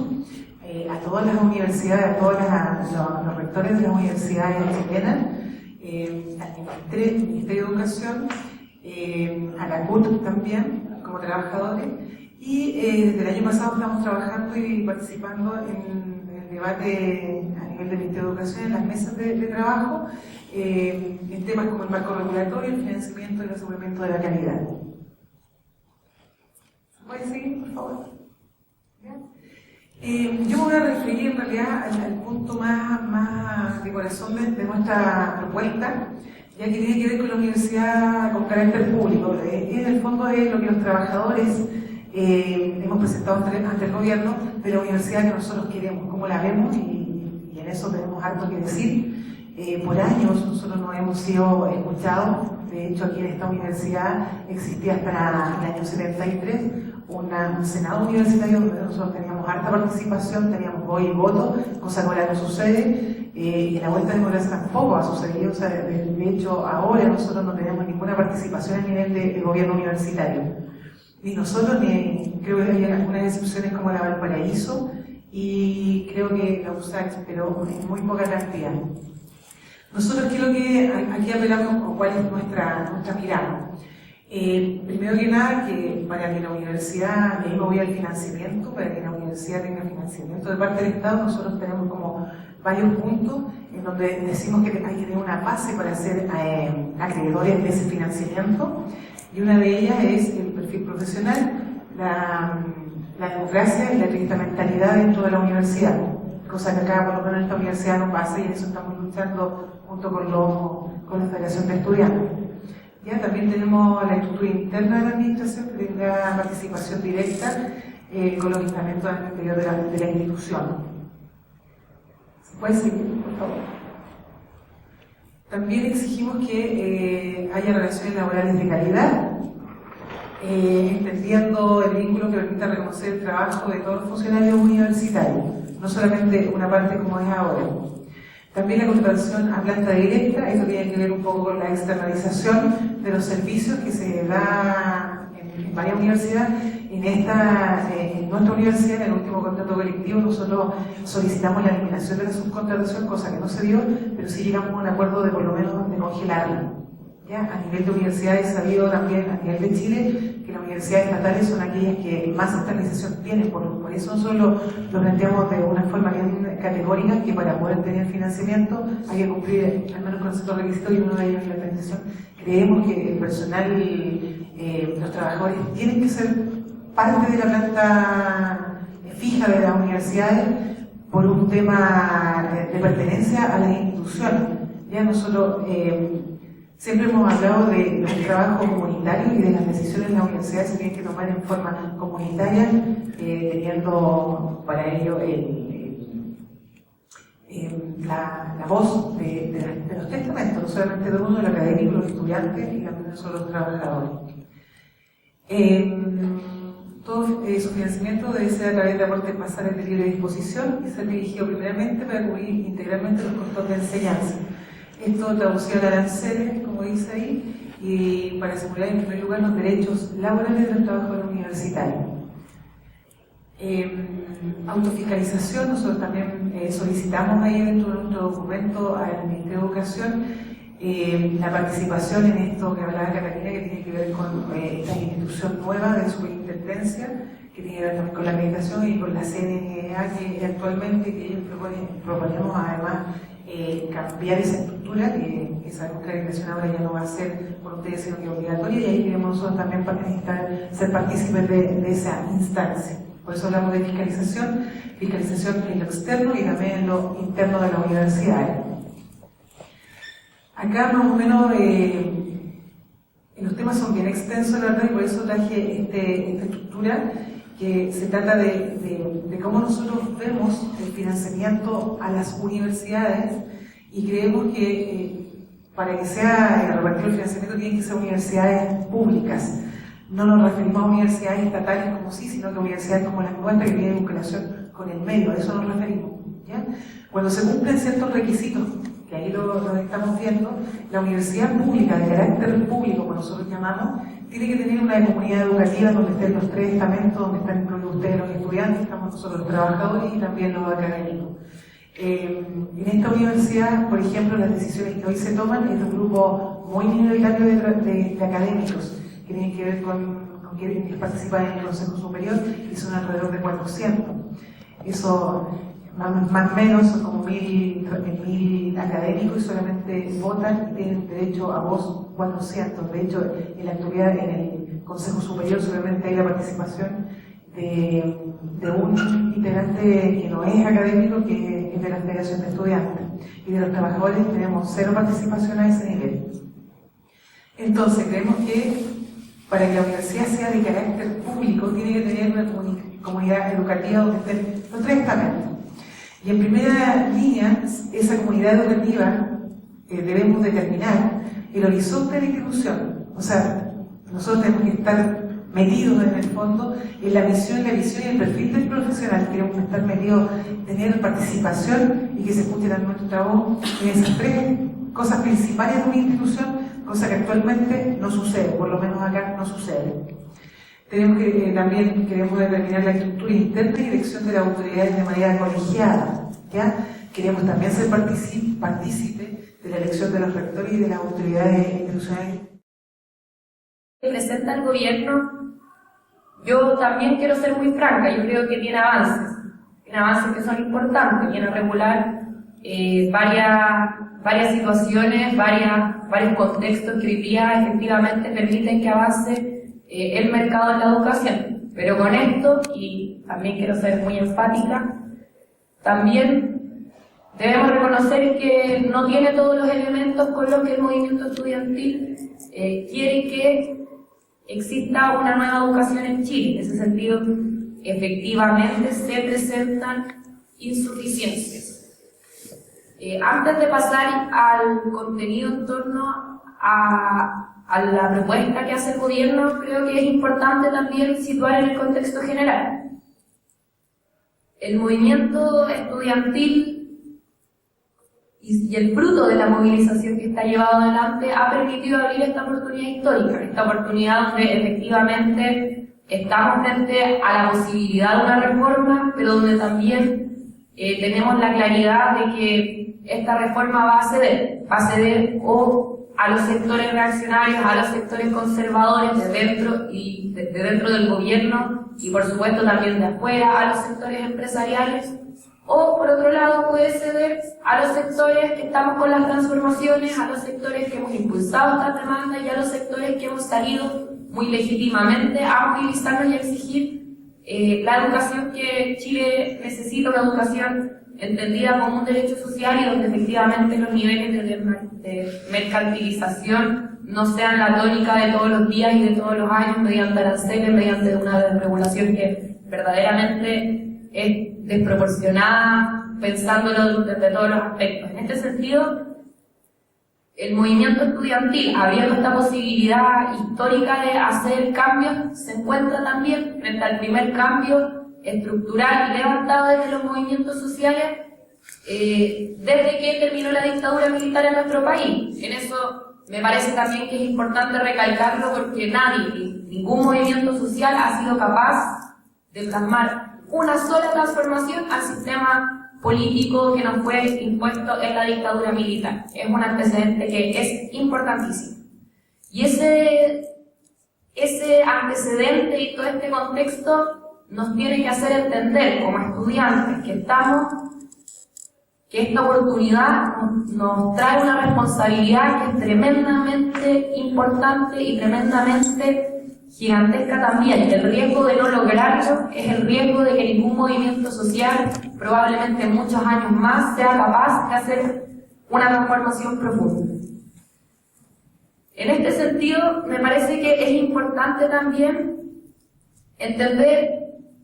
a todas las universidades, a todos los rectores de las universidades chilenas, al Ministerio de Educación, a la CUT también, como trabajadores. Y desde el año pasado estamos trabajando y participando en el debate a nivel del Ministerio de Educación, en las mesas de trabajo, en temas como el marco regulatorio, el financiamiento y el aseguramiento de la calidad. ¿Puede seguir, por favor? Yo me voy a referir en realidad al punto más de corazón de nuestra propuesta, ya que tiene que ver con la universidad con carácter público. En el fondo es lo que los trabajadores hemos presentado ante el gobierno de la universidad que nosotros queremos, cómo la vemos, y en eso tenemos harto que decir. Por años nosotros no hemos sido escuchados. De hecho, aquí en esta universidad existía hasta el año 73 un senado universitario donde nosotros teníamos harta participación, teníamos voz y voto, cosa que ahora no sucede, y en la vuelta de democracia tampoco ha sucedido. O sea, de hecho, ahora nosotros no tenemos ninguna participación a nivel de gobierno universitario. Ni nosotros, ni creo que hay algunas excepciones como la Valparaíso y creo que la USACH, pero en muy poca cantidad. Nosotros creo que aquí apelamos a cuál es nuestra mirada. Primero que nada, que para que la universidad, y ahí me voy al financiamiento, para que la universidad tenga financiamiento de parte del Estado, nosotros tenemos como varios puntos en donde decimos que hay que tener una base para ser acreedores de ese financiamiento. Y una de ellas es el perfil profesional, la democracia y la mentalidad dentro de la universidad, cosa que acá por lo menos en esta universidad no pasa, y en eso estamos luchando junto con la Federación de Estudiantes. ¿ya? También tenemos la estructura interna de la administración que tendrá participación directa con los estamentos al interior de la institución. ¿Se puede seguir, por favor? También exigimos que haya relaciones laborales de calidad, entendiendo el vínculo que permita reconocer el trabajo de todos los funcionarios universitarios, no solamente una parte como es ahora. También la contratación a planta directa, esto tiene que ver un poco con la externalización de los servicios que se da en varias universidades. En nuestra universidad, en el último contrato colectivo, nosotros solicitamos la eliminación de la subcontratación, cosa que no se dio, pero sí llegamos a un acuerdo de por lo menos de congelarla. ¿Ya? A nivel de universidades, sabido también a nivel de Chile que las universidades estatales son aquellas que más externalización tienen, por eso nosotros lo planteamos de una forma bien categórica, que para poder tener financiamiento hay que cumplir al menos con ciertos requisitos, y uno de ellos es la externalización. Creemos que el personal, los trabajadores tienen que ser parte de la planta fija de las universidades por un tema de pertenencia a las instituciones. Ya nosotros siempre hemos hablado del trabajo comunitario y de las decisiones de las universidades se tienen que tomar en forma comunitaria, teniendo para ello la voz de los testamentos, no solamente de uno, de los académicos, los estudiantes y también de los trabajadores. Todo su financiamiento debe ser a través de aportes basales de libre disposición y ser dirigido primeramente para cubrir integralmente los costos de enseñanza. Esto traducido al aranceles, como dice ahí, y para asegurar en primer lugar los derechos laborales del trabajador universitario. Autofiscalización, nosotros también solicitamos ahí dentro de nuestro documento al Ministerio de Educación la participación en esto que hablaba Catalina, que tiene que ver con esta institución nueva de superintendencia, que tiene que ver también con la acreditación y con la CNA que actualmente que ellos proponemos además cambiar esa estructura, que sabemos que la acreditación ahora ya no va a ser voluntaria sino que obligatoria, y ahí queremos nosotros también ser partícipes de esa instancia. Por eso hablamos de fiscalización en lo externo y también en lo interno de la universidad. Acá más o menos los temas son bien extensos, la verdad, y por eso traje esta estructura que se trata de cómo nosotros vemos el financiamiento a las universidades, y creemos que para que sea repartido el financiamiento tienen que ser universidades públicas. No nos referimos a universidades estatales como sí, sino que universidades como las nuestras que tienen vinculación con el medio, a eso nos referimos. ¿Ya? Cuando se cumplen ciertos requisitos, que ahí lo estamos viendo, la universidad pública, de carácter público, como nosotros llamamos, tiene que tener una comunidad educativa donde estén los tres estamentos, donde están incluidos ustedes los estudiantes, estamos nosotros los trabajadores y también los académicos. En esta universidad, por ejemplo, las decisiones que hoy se toman es de un grupo muy minoritario de académicos, que tienen que ver con quienes participan en el Consejo Superior, y son alrededor de 400. Eso, más o menos, son como 1000 académicos, y solamente votan y tienen derecho a voz 400. De hecho, en la actualidad, en el Consejo Superior solamente hay la participación de un integrante que no es académico, que es de la Federación de Estudiantes, y de los trabajadores tenemos 0 participación a ese nivel. Entonces, creemos que para que la universidad sea de carácter público tiene que tener una comunidad educativa donde estén los tres estamentos. Y en primera línea, esa comunidad educativa debemos determinar el horizonte de la institución. O sea, nosotros tenemos que estar metidos en el fondo en la visión y el perfil del profesional. Queremos estar metidos, tener participación y que se escuche también nuestra voz en esas tres cosas principales de una institución, cosa que actualmente no sucede, por lo menos acá no sucede. También queremos determinar la estructura interna y dirección de las autoridades de manera colegiada. ¿Ya? Queremos también ser partícipes de la elección de los rectores y de las autoridades institucionales. Presenta el gobierno, yo también quiero ser muy franca, yo creo que tiene avances que son importantes, viene a regular varias situaciones, varios contextos que hoy día efectivamente permiten que avance el mercado de la educación. Pero con esto, y también quiero ser muy enfática, también debemos reconocer que no tiene todos los elementos con los que el movimiento estudiantil quiere que exista una nueva educación en Chile. En ese sentido, efectivamente se presentan insuficiencias. Antes de pasar al contenido en torno a la propuesta que hace el gobierno, creo que es importante también situar en el contexto general. El movimiento estudiantil y el fruto de la movilización que está llevado adelante ha permitido abrir esta oportunidad histórica, esta oportunidad donde efectivamente estamos frente a la posibilidad de una reforma, pero donde también tenemos la claridad de que esta reforma va a ceder o a los sectores reaccionarios, a los sectores conservadores de dentro del gobierno y por supuesto también de afuera, a los sectores empresariales, o por otro lado puede ceder a los sectores que estamos con las transformaciones, a los sectores que hemos impulsado estas demandas y a los sectores que hemos salido muy legítimamente a movilizarnos y a exigir la educación que Chile necesita, una educación entendida como un derecho social y donde efectivamente los niveles de mercantilización no sean la tónica de todos los días y de todos los años mediante aranceles, mediante una regulación que verdaderamente es desproporcionada, pensándolo desde todos los aspectos. En este sentido, el movimiento estudiantil, abriendo esta posibilidad histórica de hacer cambios, se encuentra también frente al primer cambio estructural y levantado desde los movimientos sociales desde que terminó la dictadura militar en nuestro país. En eso me parece también que es importante recalcarlo porque ningún movimiento social ha sido capaz de plasmar una sola transformación al sistema político que nos fue impuesto en la dictadura militar. Es un antecedente que es importantísimo. Y ese antecedente y todo este contexto nos tiene que hacer entender como estudiantes que esta oportunidad nos trae una responsabilidad que es tremendamente importante y tremendamente gigantesca también. El riesgo de no lograrlo es el riesgo de que ningún movimiento social, probablemente muchos años más, sea capaz de hacer una transformación profunda. En este sentido, me parece que es importante también entender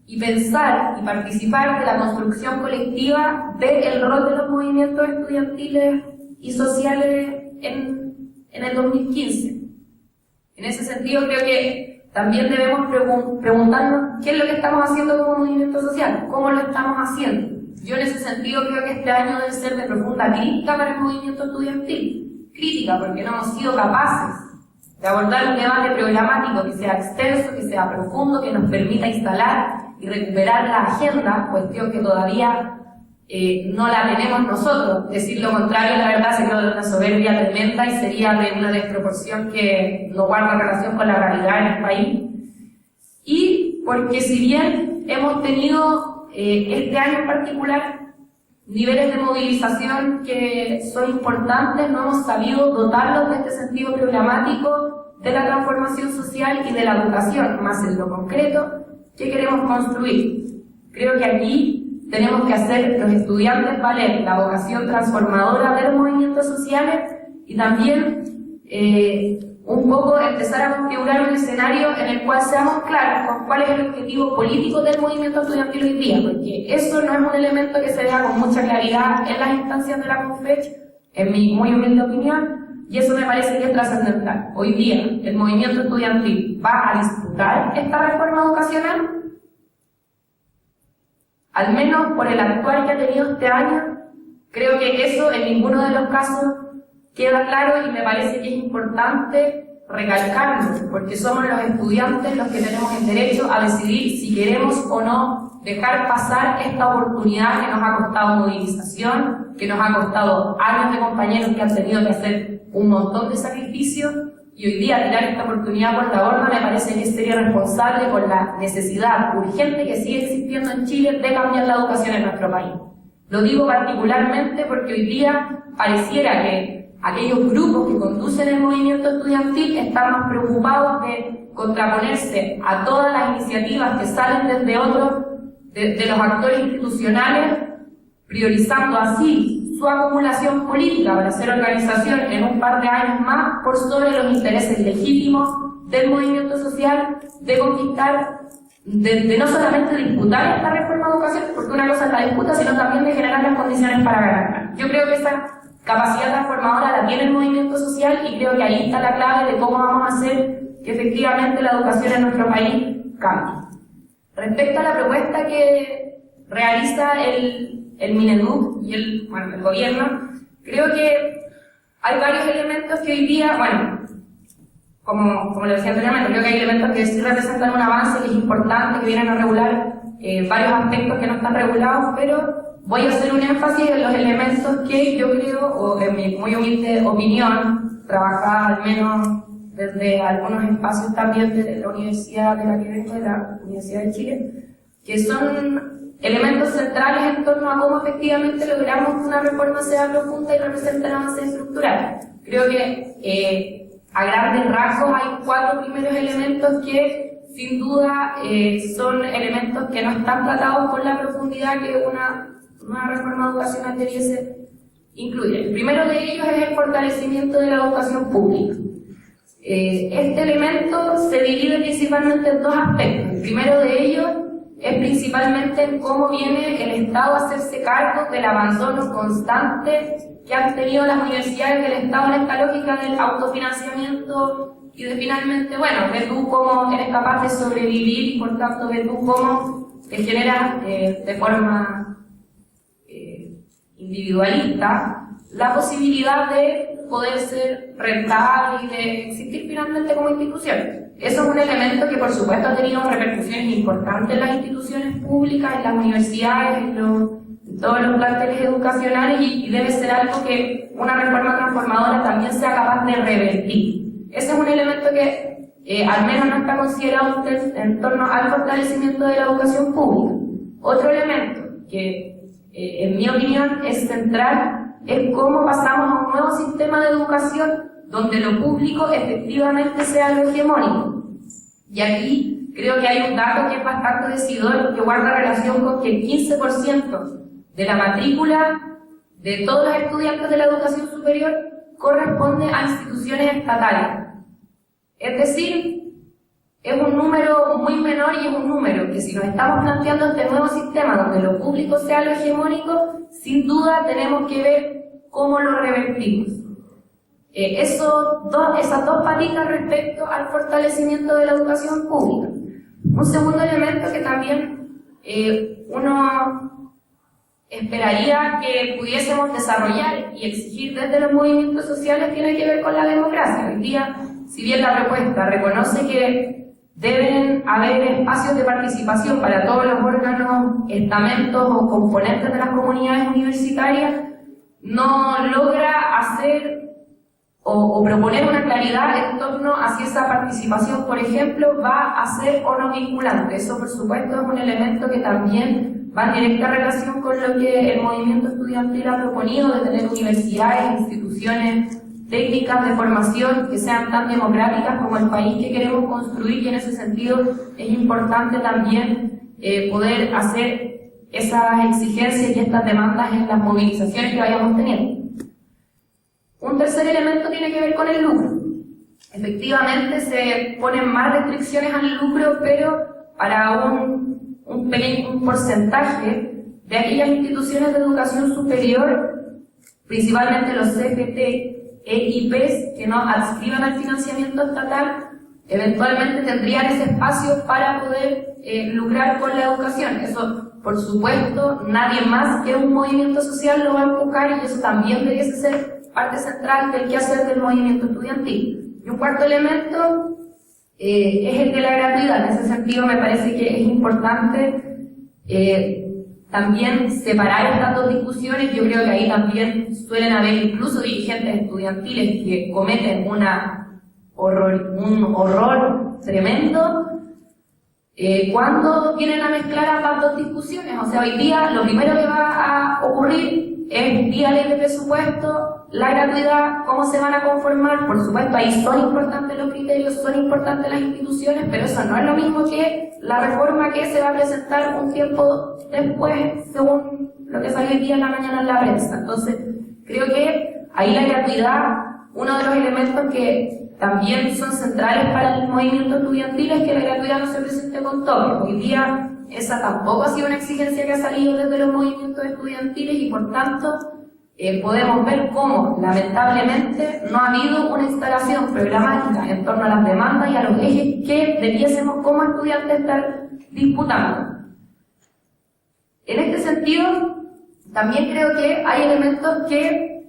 y pensar y participar de la construcción colectiva del rol de los movimientos estudiantiles y sociales en el 2015. En ese sentido, creo que también debemos preguntarnos qué es lo que estamos haciendo como movimiento social, cómo lo estamos haciendo. Yo en ese sentido creo que este año debe ser de profunda crítica para el movimiento estudiantil. Crítica porque no hemos sido capaces de abordar un debate programático que sea extenso, que sea profundo, que nos permita instalar y recuperar la agenda, cuestión que todavía no la tenemos nosotros. Decir lo contrario, la verdad, sería de una soberbia tremenda y sería de una desproporción que no guarda relación con la realidad en el país. Y porque si bien hemos tenido este año en particular niveles de movilización que son importantes, no hemos sabido dotarlos de este sentido programático de la transformación social y de la educación, más en lo concreto que queremos construir. Creo que aquí tenemos que hacer los estudiantes valer la vocación transformadora de los movimientos sociales y también un poco empezar a configurar un escenario en el cual seamos claros con cuál es el objetivo político del movimiento estudiantil hoy día, porque eso no es un elemento que se vea con mucha claridad en las instancias de la CONFECH, en mi muy humilde opinión, y eso me parece que es trascendental. Hoy día el movimiento estudiantil va a disputar esta reforma educacional, al menos por el actual que ha tenido este año. Creo que eso en ninguno de los casos queda claro y me parece que es importante recalcarlo, porque somos los estudiantes los que tenemos el derecho a decidir si queremos o no dejar pasar esta oportunidad que nos ha costado movilización, que nos ha costado años de compañeros que han tenido que hacer un montón de sacrificios, y hoy día tirar esta oportunidad por la borda me parece que sería responsable con la necesidad urgente que sigue existiendo en Chile de cambiar la educación en nuestro país. Lo digo particularmente porque hoy día pareciera que aquellos grupos que conducen el movimiento estudiantil están más preocupados de contraponerse a todas las iniciativas que salen desde otros, de los actores institucionales, priorizando así su acumulación política para hacer organización en un par de años más por sobre los intereses legítimos del movimiento social de conquistar, de no solamente disputar esta reforma de educación, porque una cosa es la disputa, sino también de generar las condiciones para ganarla. Yo creo que esa capacidad transformadora la tiene el movimiento social y creo que ahí está la clave de cómo vamos a hacer que efectivamente la educación en nuestro país cambie. Respecto a la propuesta que realiza el Mineduc y el gobierno, creo que hay varios elementos que hoy día, como lo decía anteriormente, creo que hay elementos que sí representan un avance, que es importante, que vienen a regular varios aspectos que no están regulados, pero voy a hacer un énfasis en los elementos que yo creo, o en mi muy humilde opinión, trabajada al menos desde algunos espacios también de la Universidad de la que vengo, de la Universidad de Chile, que son elementos centrales en torno a cómo efectivamente logramos que una reforma sea profunda y represente el avance estructural. Creo que a grandes rasgos hay 4 primeros elementos que sin duda son elementos que no están tratados con la profundidad que una reforma educacional debiese incluir. El primero de ellos es el fortalecimiento de la educación pública. Este elemento se divide principalmente en 2 aspectos. El primero de ellos es principalmente en cómo viene el Estado a hacerse cargo del abandono constante que han tenido las universidades del Estado en esta lógica del autofinanciamiento y de finalmente, ve tú cómo eres capaz de sobrevivir y por tanto ve tú cómo te generas de forma individualista la posibilidad de poder ser rentable y de existir finalmente como institución. Eso es un elemento que por supuesto ha tenido repercusiones importantes en las instituciones públicas, en las universidades, en todos los planteles educacionales y debe ser algo que una reforma transformadora también sea capaz de revertir. Ese es un elemento que al menos no está considerado en torno al fortalecimiento de la educación pública. Otro elemento que en mi opinión es central es cómo pasamos a un nuevo sistema de educación donde lo público efectivamente sea lo hegemónico. Y aquí creo que hay un dato que es bastante decidor, que guarda relación con que el 15% de la matrícula de todos los estudiantes de la educación superior corresponde a instituciones estatales. Es decir, es un número muy menor y es un número que si nos estamos planteando este nuevo sistema donde lo público sea lo hegemónico, sin duda tenemos que ver cómo lo revertimos. Esas 2 patitas respecto al fortalecimiento de la educación pública. Un segundo elemento que también uno esperaría que pudiésemos desarrollar y exigir desde los movimientos sociales tiene que ver con la democracia. Hoy día, si bien la propuesta reconoce que deben haber espacios de participación para todos los órganos, estamentos o componentes de las comunidades universitarias, no logra hacer o proponer una claridad en torno a si esa participación, por ejemplo, va a ser o no vinculante. Eso, por supuesto, es un elemento que también va en directa relación con lo que el movimiento estudiantil ha proponido de tener universidades, instituciones técnicas de formación que sean tan democráticas como el país que queremos construir, y en ese sentido es importante también poder hacer esas exigencias y estas demandas en las movilizaciones que vayamos teniendo. Un tercer elemento tiene que ver con el lucro. Efectivamente se ponen más restricciones al lucro, pero para un pequeño porcentaje de aquellas instituciones de educación superior, principalmente los CFT, EIPs que no adscriban al financiamiento estatal, eventualmente tendrían ese espacio para poder lucrar con la educación. Eso, por supuesto, nadie más que un movimiento social lo va a empujar y eso también debiese ser parte central del quehacer del movimiento estudiantil. Y un cuarto elemento es el de la gratuidad. En ese sentido me parece que es importante también separar estas 2 discusiones. Yo creo que ahí también suelen haber incluso dirigentes estudiantiles que cometen un horror tremendo cuando vienen a mezclar ambas 2 discusiones. O sea, hoy día lo primero que va a ocurrir es vía ley de presupuesto, la gratuidad, cómo se van a conformar. Por supuesto, ahí son importantes los criterios, son importantes las instituciones, pero eso no es lo mismo que la reforma que se va a presentar un tiempo después, según lo que salió hoy día en la mañana en la prensa. Entonces, creo que ahí la gratuidad, uno de los elementos que también son centrales para el movimiento estudiantil es que la gratuidad no se presente con toque. Hoy día esa tampoco ha sido una exigencia que ha salido desde los movimientos estudiantiles y por tanto podemos ver cómo lamentablemente no ha habido una instalación programática en torno a las demandas y a los ejes que debiésemos como estudiantes estar disputando. En este sentido, también creo que hay elementos que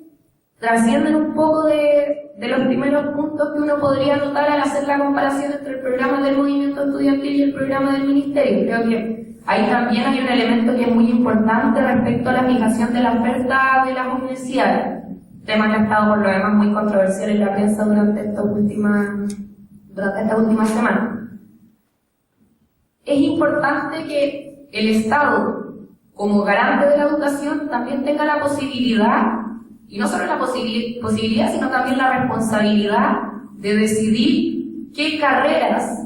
trascienden un poco de los primeros puntos que uno podría notar al hacer la comparación entre el programa del movimiento estudiantil y el programa del ministerio. Creo que ahí también hay un elemento que es muy importante respecto a la fijación de la oferta de las universidades, tema que ha estado por lo demás muy controversial en la prensa durante esta última semana. Es importante que el Estado, como garante de la educación, también tenga la posibilidad, y no solo la posibilidad, sino también la responsabilidad de decidir qué carreras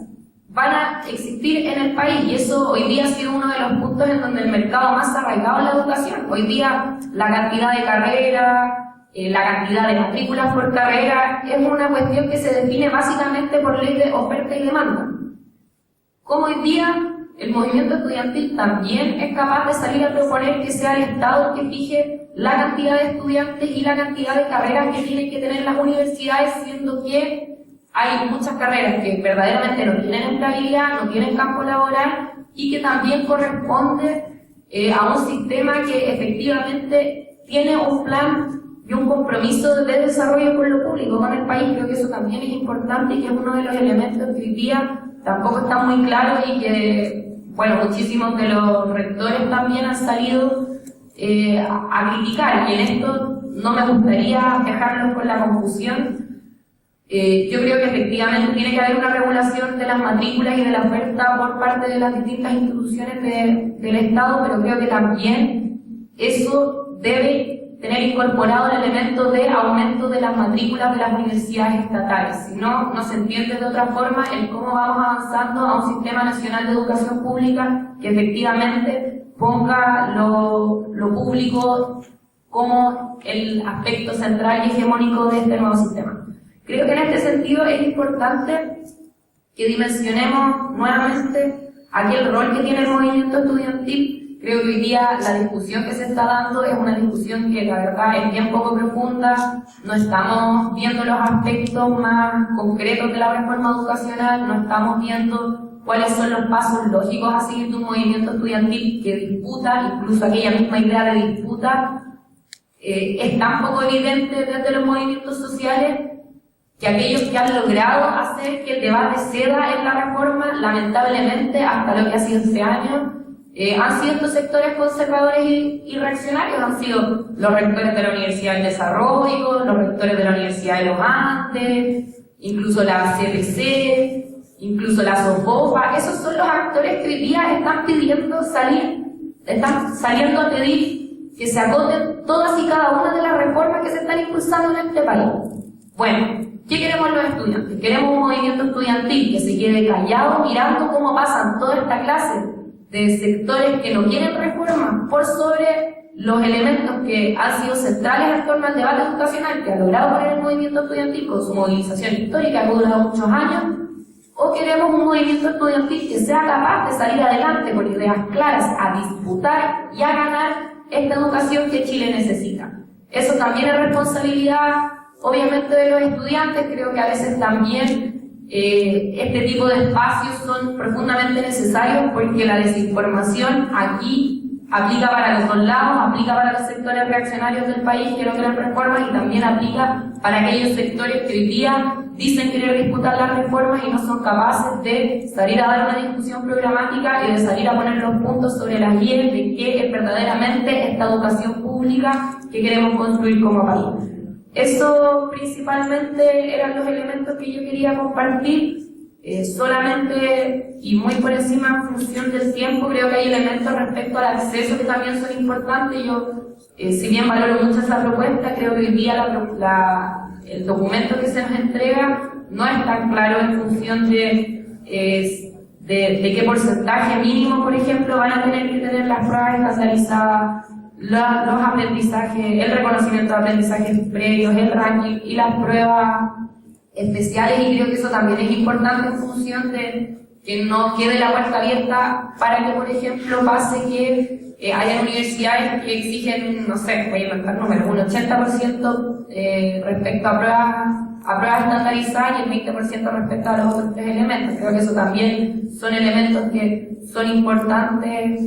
van a existir en el país. Y eso hoy día ha sido uno de los puntos en donde el mercado más arraigado en la educación. Hoy día la cantidad de carreras, la cantidad de matrículas por carrera es una cuestión que se define básicamente por ley de oferta y demanda. Como hoy día el movimiento estudiantil también es capaz de salir a proponer que sea el Estado el que fije la cantidad de estudiantes y la cantidad de carreras que tienen que tener las universidades, siendo que hay muchas carreras que verdaderamente no tienen empleabilidad, no tienen campo laboral y que también corresponde a un sistema que efectivamente tiene un plan y un compromiso de desarrollo con lo público, con el país. Creo que eso también es importante y que es uno de los elementos que hoy día tampoco está muy claro y que, bueno, muchísimos de los rectores también han salido a criticar, y en esto no me gustaría dejarlos con la confusión. Yo creo que efectivamente tiene que haber una regulación de las matrículas y de la oferta por parte de las distintas instituciones del Estado, pero creo que también eso debe tener incorporado el elemento de aumento de las matrículas de las universidades estatales. Si no, no se entiende de otra forma el cómo vamos avanzando a un sistema nacional de educación pública que efectivamente ponga lo público como el aspecto central y hegemónico de este nuevo sistema. Creo que en este sentido es importante que dimensionemos nuevamente aquel rol que tiene el movimiento estudiantil. Creo que hoy día la discusión que se está dando es una discusión que la verdad es bien poco profunda, no estamos viendo los aspectos más concretos de la reforma educacional, no estamos viendo cuáles son los pasos lógicos a seguir de un movimiento estudiantil que disputa, incluso aquella misma idea de disputa es tan poco evidente desde los movimientos sociales que aquellos que han logrado hacer que el debate ceda en la reforma, lamentablemente, hasta lo que ha sido este año, han sido estos sectores conservadores y reaccionarios, han sido los rectores de la Universidad del Desarrollo, los rectores de la Universidad de los Andes, incluso la CPC, incluso la SOFOPA. Esos son los actores que hoy día están pidiendo están saliendo a pedir que se acoten todas y cada una de las reformas que se están impulsando en este país. Bueno, ¿qué queremos los estudiantes? Queremos un movimiento estudiantil que se quede callado mirando cómo pasan toda esta clase de sectores que no quieren reformas por sobre los elementos que han sido centrales en torno al debate educacional que ha logrado poner el movimiento estudiantil con su movilización histórica que ha durado muchos años. ¿O queremos un movimiento estudiantil que sea capaz de salir adelante con ideas claras a disputar y a ganar esta educación que Chile necesita? Eso también es responsabilidad, obviamente, de los estudiantes. Creo que a veces también este tipo de espacios son profundamente necesarios porque la desinformación aquí aplica para los dos lados, aplica para los sectores reaccionarios del país que no quieren reformas y también aplica para aquellos sectores que hoy día dicen querer disputar las reformas y no son capaces de salir a dar una discusión programática y de salir a poner los puntos sobre las guías de qué es verdaderamente esta educación pública que queremos construir como país. Eso principalmente eran los elementos que yo quería compartir. Solamente y muy por encima en función del tiempo, creo que hay elementos respecto al acceso que también son importantes. Yo, si bien valoro mucho esa propuesta, creo que hoy día el documento que se nos entrega no es tan claro en función de qué porcentaje mínimo, por ejemplo, van a tener que tener las pruebas estandarizadas los aprendizajes, el reconocimiento de aprendizajes previos, el ranking y las pruebas especiales, y creo que eso también es importante en función de que no quede la puerta abierta para que, por ejemplo, pase que haya universidades que exigen, no sé, voy a inventar números, un 80% respecto a pruebas estandarizadas y el 20% respecto a los otros 3 elementos. Creo que eso también son elementos que son importantes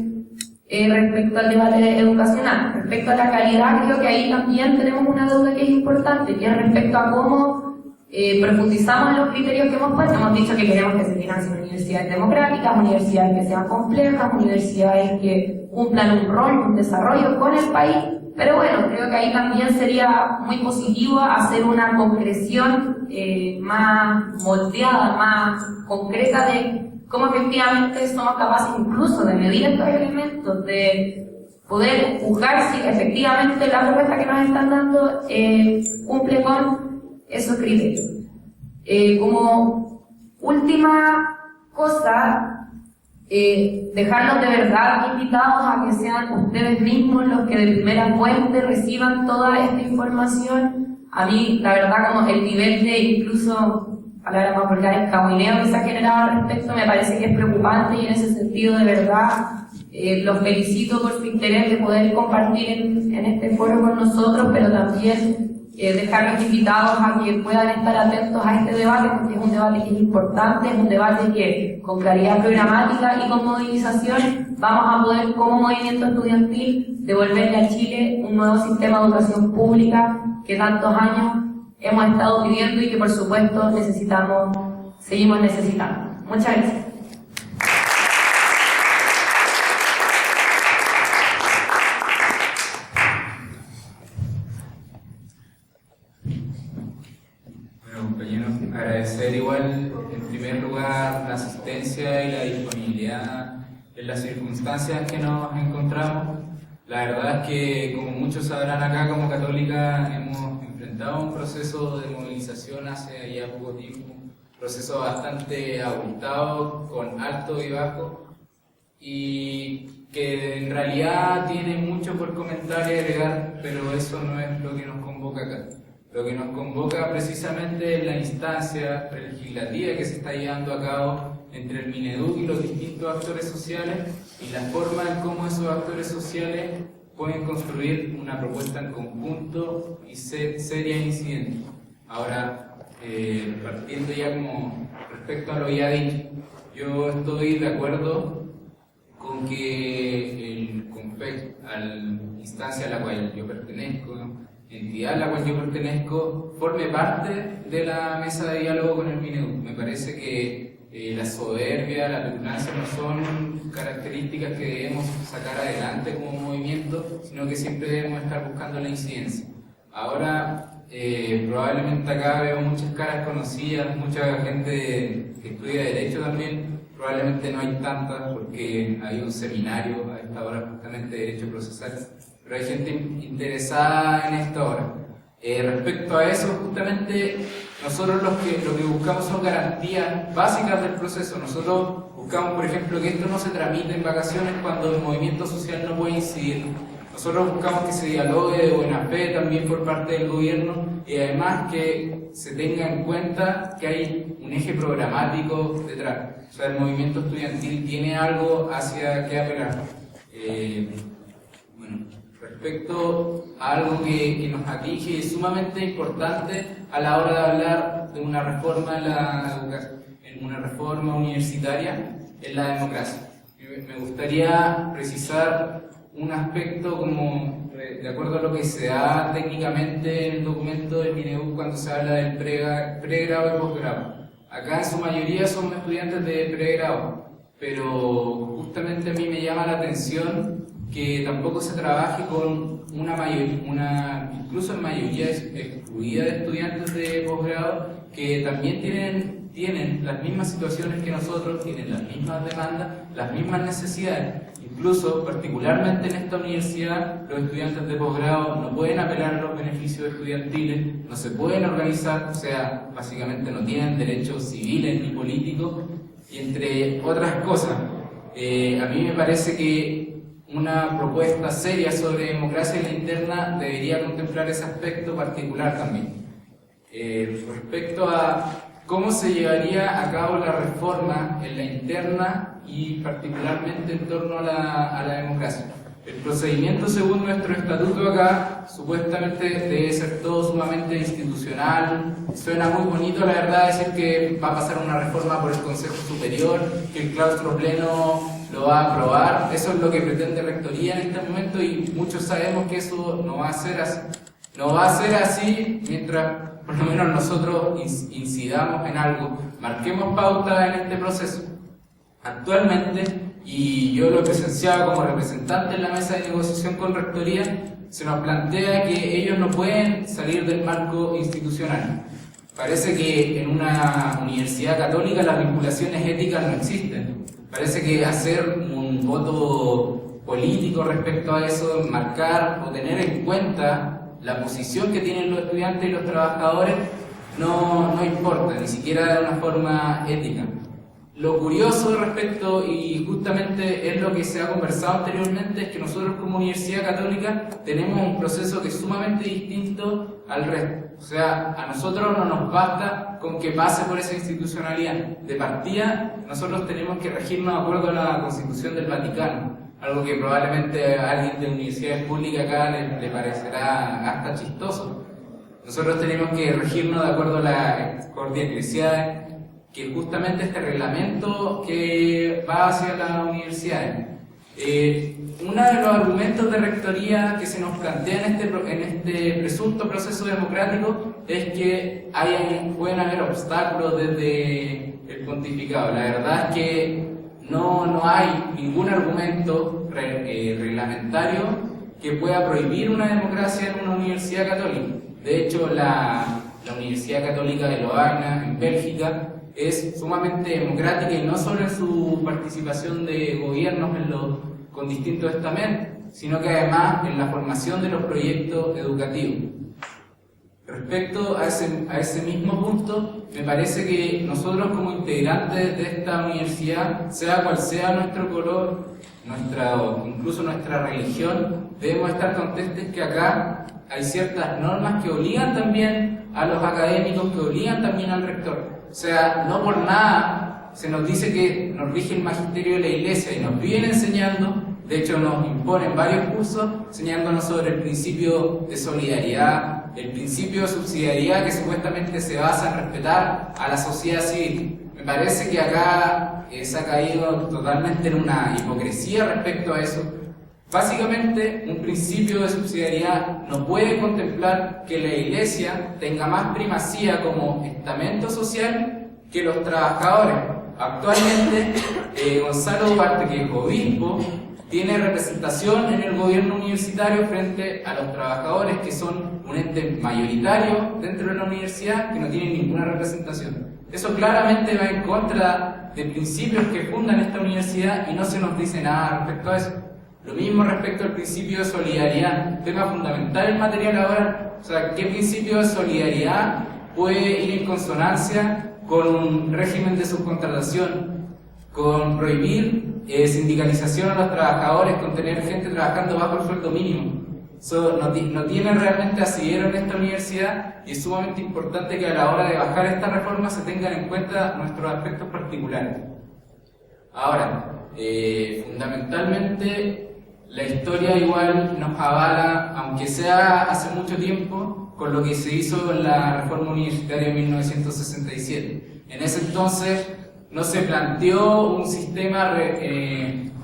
respecto al debate educacional. Respecto a la calidad, creo que ahí también tenemos una deuda que es importante, que es respecto a cómo profundizamos en los criterios que hemos puesto. Hemos dicho que queremos que se financien universidades democráticas, universidades que sean complejas, universidades que cumplan un rol, un desarrollo con el país, pero bueno, creo que ahí también sería muy positivo hacer una concreción más moldeada, más concreta de cómo efectivamente somos capaces incluso de medir estos elementos, de poder juzgar si efectivamente la propuesta que nos están dando cumple con esos criterios. Como última cosa, dejarlos de verdad invitados a que sean ustedes mismos los que de primera fuente reciban toda esta información. A mí, la verdad, como el nivel de incluso, palabras más vulgares, cahuineo que se ha generado al respecto me parece que es preocupante, y en ese sentido, de verdad, los felicito por su interés de poder compartir en este foro con nosotros, pero también dejarlos invitados a que puedan estar atentos a este debate, porque es un debate que es importante, es un debate que con claridad programática y con movilización vamos a poder, como movimiento estudiantil, devolverle a Chile un nuevo sistema de educación pública que tantos años hemos estado pidiendo y que por supuesto seguimos necesitando. Muchas gracias. Compañeros, agradecer igual en primer lugar la asistencia y la disponibilidad en las circunstancias que nos encontramos. La verdad es que, como muchos sabrán, acá como Católica hemos enfrentado un proceso de movilización hace ya poco tiempo, un proceso bastante abultado, con alto y bajo, y que en realidad tiene mucho por comentar y agregar, pero eso no es lo que nos convoca acá. Lo que nos convoca precisamente es la instancia legislativa que se está llevando a cabo entre el Mineduc y los distintos actores sociales, y la forma en cómo esos actores sociales pueden construir una propuesta en conjunto y seria e incidente. Ahora, partiendo ya como respecto a lo ya dicho, yo estoy de acuerdo con que el CONFEC, a la instancia a la cual yo pertenezco, entidad a la cual yo pertenezco, forme parte de la mesa de diálogo con el Mineduc. Me parece que la soberbia, la petulancia no son características que debemos sacar adelante como movimiento, sino que siempre debemos estar buscando la incidencia. Ahora, probablemente acá veo muchas caras conocidas, mucha gente que estudia Derecho también. Probablemente no hay tantas porque hay un seminario a esta hora justamente de Derecho Procesal, pero hay gente interesada en esta hora. Respecto a eso, justamente nosotros lo que buscamos son garantías básicas del proceso. Nosotros buscamos, por ejemplo, que esto no se tramite en vacaciones cuando el movimiento social no puede incidir. Nosotros buscamos que se dialogue de buena fe también por parte del gobierno, y además que se tenga en cuenta que hay un eje programático detrás. O sea, el movimiento estudiantil tiene algo hacia qué apelar. Respecto a algo que nos aqueja y es sumamente importante a la hora de hablar de una reforma en una reforma universitaria, es la democracia. Me gustaría precisar un aspecto como, de acuerdo a lo que se da técnicamente en el documento del Mineduc cuando se habla del pregrado y posgrado. Acá en su mayoría son estudiantes de pregrado, pero justamente a mí me llama la atención que tampoco se trabaje con una mayoría, incluso en mayoría excluida de estudiantes de posgrado, que también tienen las mismas situaciones que nosotros, tienen las mismas demandas, las mismas necesidades. Incluso, particularmente en esta universidad, los estudiantes de posgrado no pueden apelar a los beneficios estudiantiles, no se pueden organizar, o sea, básicamente no tienen derechos civiles ni políticos, y entre otras cosas. A mí me parece que una propuesta seria sobre democracia en la interna debería contemplar ese aspecto particular también. Respecto a cómo se llevaría a cabo la reforma en la interna y particularmente en torno a la democracia. El procedimiento según nuestro estatuto acá supuestamente debe ser todo sumamente institucional. Suena muy bonito la verdad decir que va a pasar una reforma por el Consejo Superior, que el claustro pleno lo va a aprobar. Eso es lo que pretende Rectoría en este momento y muchos sabemos que eso no va a ser así. No va a ser así mientras por lo menos nosotros incidamos en algo, marquemos pauta en este proceso. Actualmente, y yo lo he presenciado como representante en la mesa de negociación con Rectoría, se nos plantea que ellos no pueden salir del marco institucional. Parece que en una universidad católica las vinculaciones éticas no existen. Parece que hacer un voto político respecto a eso, marcar o tener en cuenta la posición que tienen los estudiantes y los trabajadores no importa, ni siquiera de una forma ética. Lo curioso respecto, y justamente es lo que se ha conversado anteriormente, es que nosotros como Universidad Católica tenemos un proceso que es sumamente distinto al resto. O sea, a nosotros no nos basta con que pase por esa institucionalidad. De partida, nosotros tenemos que regirnos de acuerdo a la Constitución del Vaticano, algo que probablemente a alguien de universidades públicas acá le parecerá hasta chistoso. Nosotros tenemos que regirnos de acuerdo a la Cordia Ecclesiae, que es justamente este reglamento que va hacia las universidades. Uno de los argumentos de Rectoría que se nos plantea en este presunto proceso democrático es que pueden haber obstáculos desde el pontificado. La verdad es que no hay ningún argumento reglamentario que pueda prohibir una democracia en una universidad católica. De hecho, la Universidad Católica de Lovaina, en Bélgica, es sumamente democrática y no solo en su participación de gobiernos con distintos estamentos, sino que además en la formación de los proyectos educativos. Respecto a ese mismo punto, me parece que nosotros como integrantes de esta universidad, sea cual sea nuestro color, incluso nuestra religión, debemos estar conscientes que acá hay ciertas normas que obligan también a los académicos, que obligan también al rector. O sea, no por nada se nos dice que nos rige el magisterio de la Iglesia y nos viene enseñando, de hecho nos imponen varios cursos enseñándonos sobre el principio de solidaridad, el principio de subsidiariedad que supuestamente se basa en respetar a la sociedad civil. Me parece que acá se ha caído totalmente en una hipocresía respecto a eso. Básicamente, un principio de subsidiariedad no puede contemplar que la Iglesia tenga más primacía como estamento social que los trabajadores. Actualmente, Gonzalo Duarte, que es obispo, tiene representación en el gobierno universitario frente a los trabajadores, que son un ente mayoritario dentro de la universidad que no tienen ninguna representación. Eso claramente va en contra de principios que fundan esta universidad y no se nos dice nada respecto a eso. Lo mismo respecto al principio de solidaridad, tema fundamental en materia laboral. O sea, ¿qué principio de solidaridad puede ir en consonancia con un régimen de subcontratación, con prohibir sindicalización a los trabajadores, con tener gente trabajando bajo el sueldo mínimo? Eso no tiene realmente asidero en esta universidad y es sumamente importante que a la hora de bajar esta reforma se tengan en cuenta nuestros aspectos particulares. Ahora, fundamentalmente la historia igual nos avala, aunque sea hace mucho tiempo, con lo que se hizo en la reforma universitaria de 1967. En ese entonces no se planteó un sistema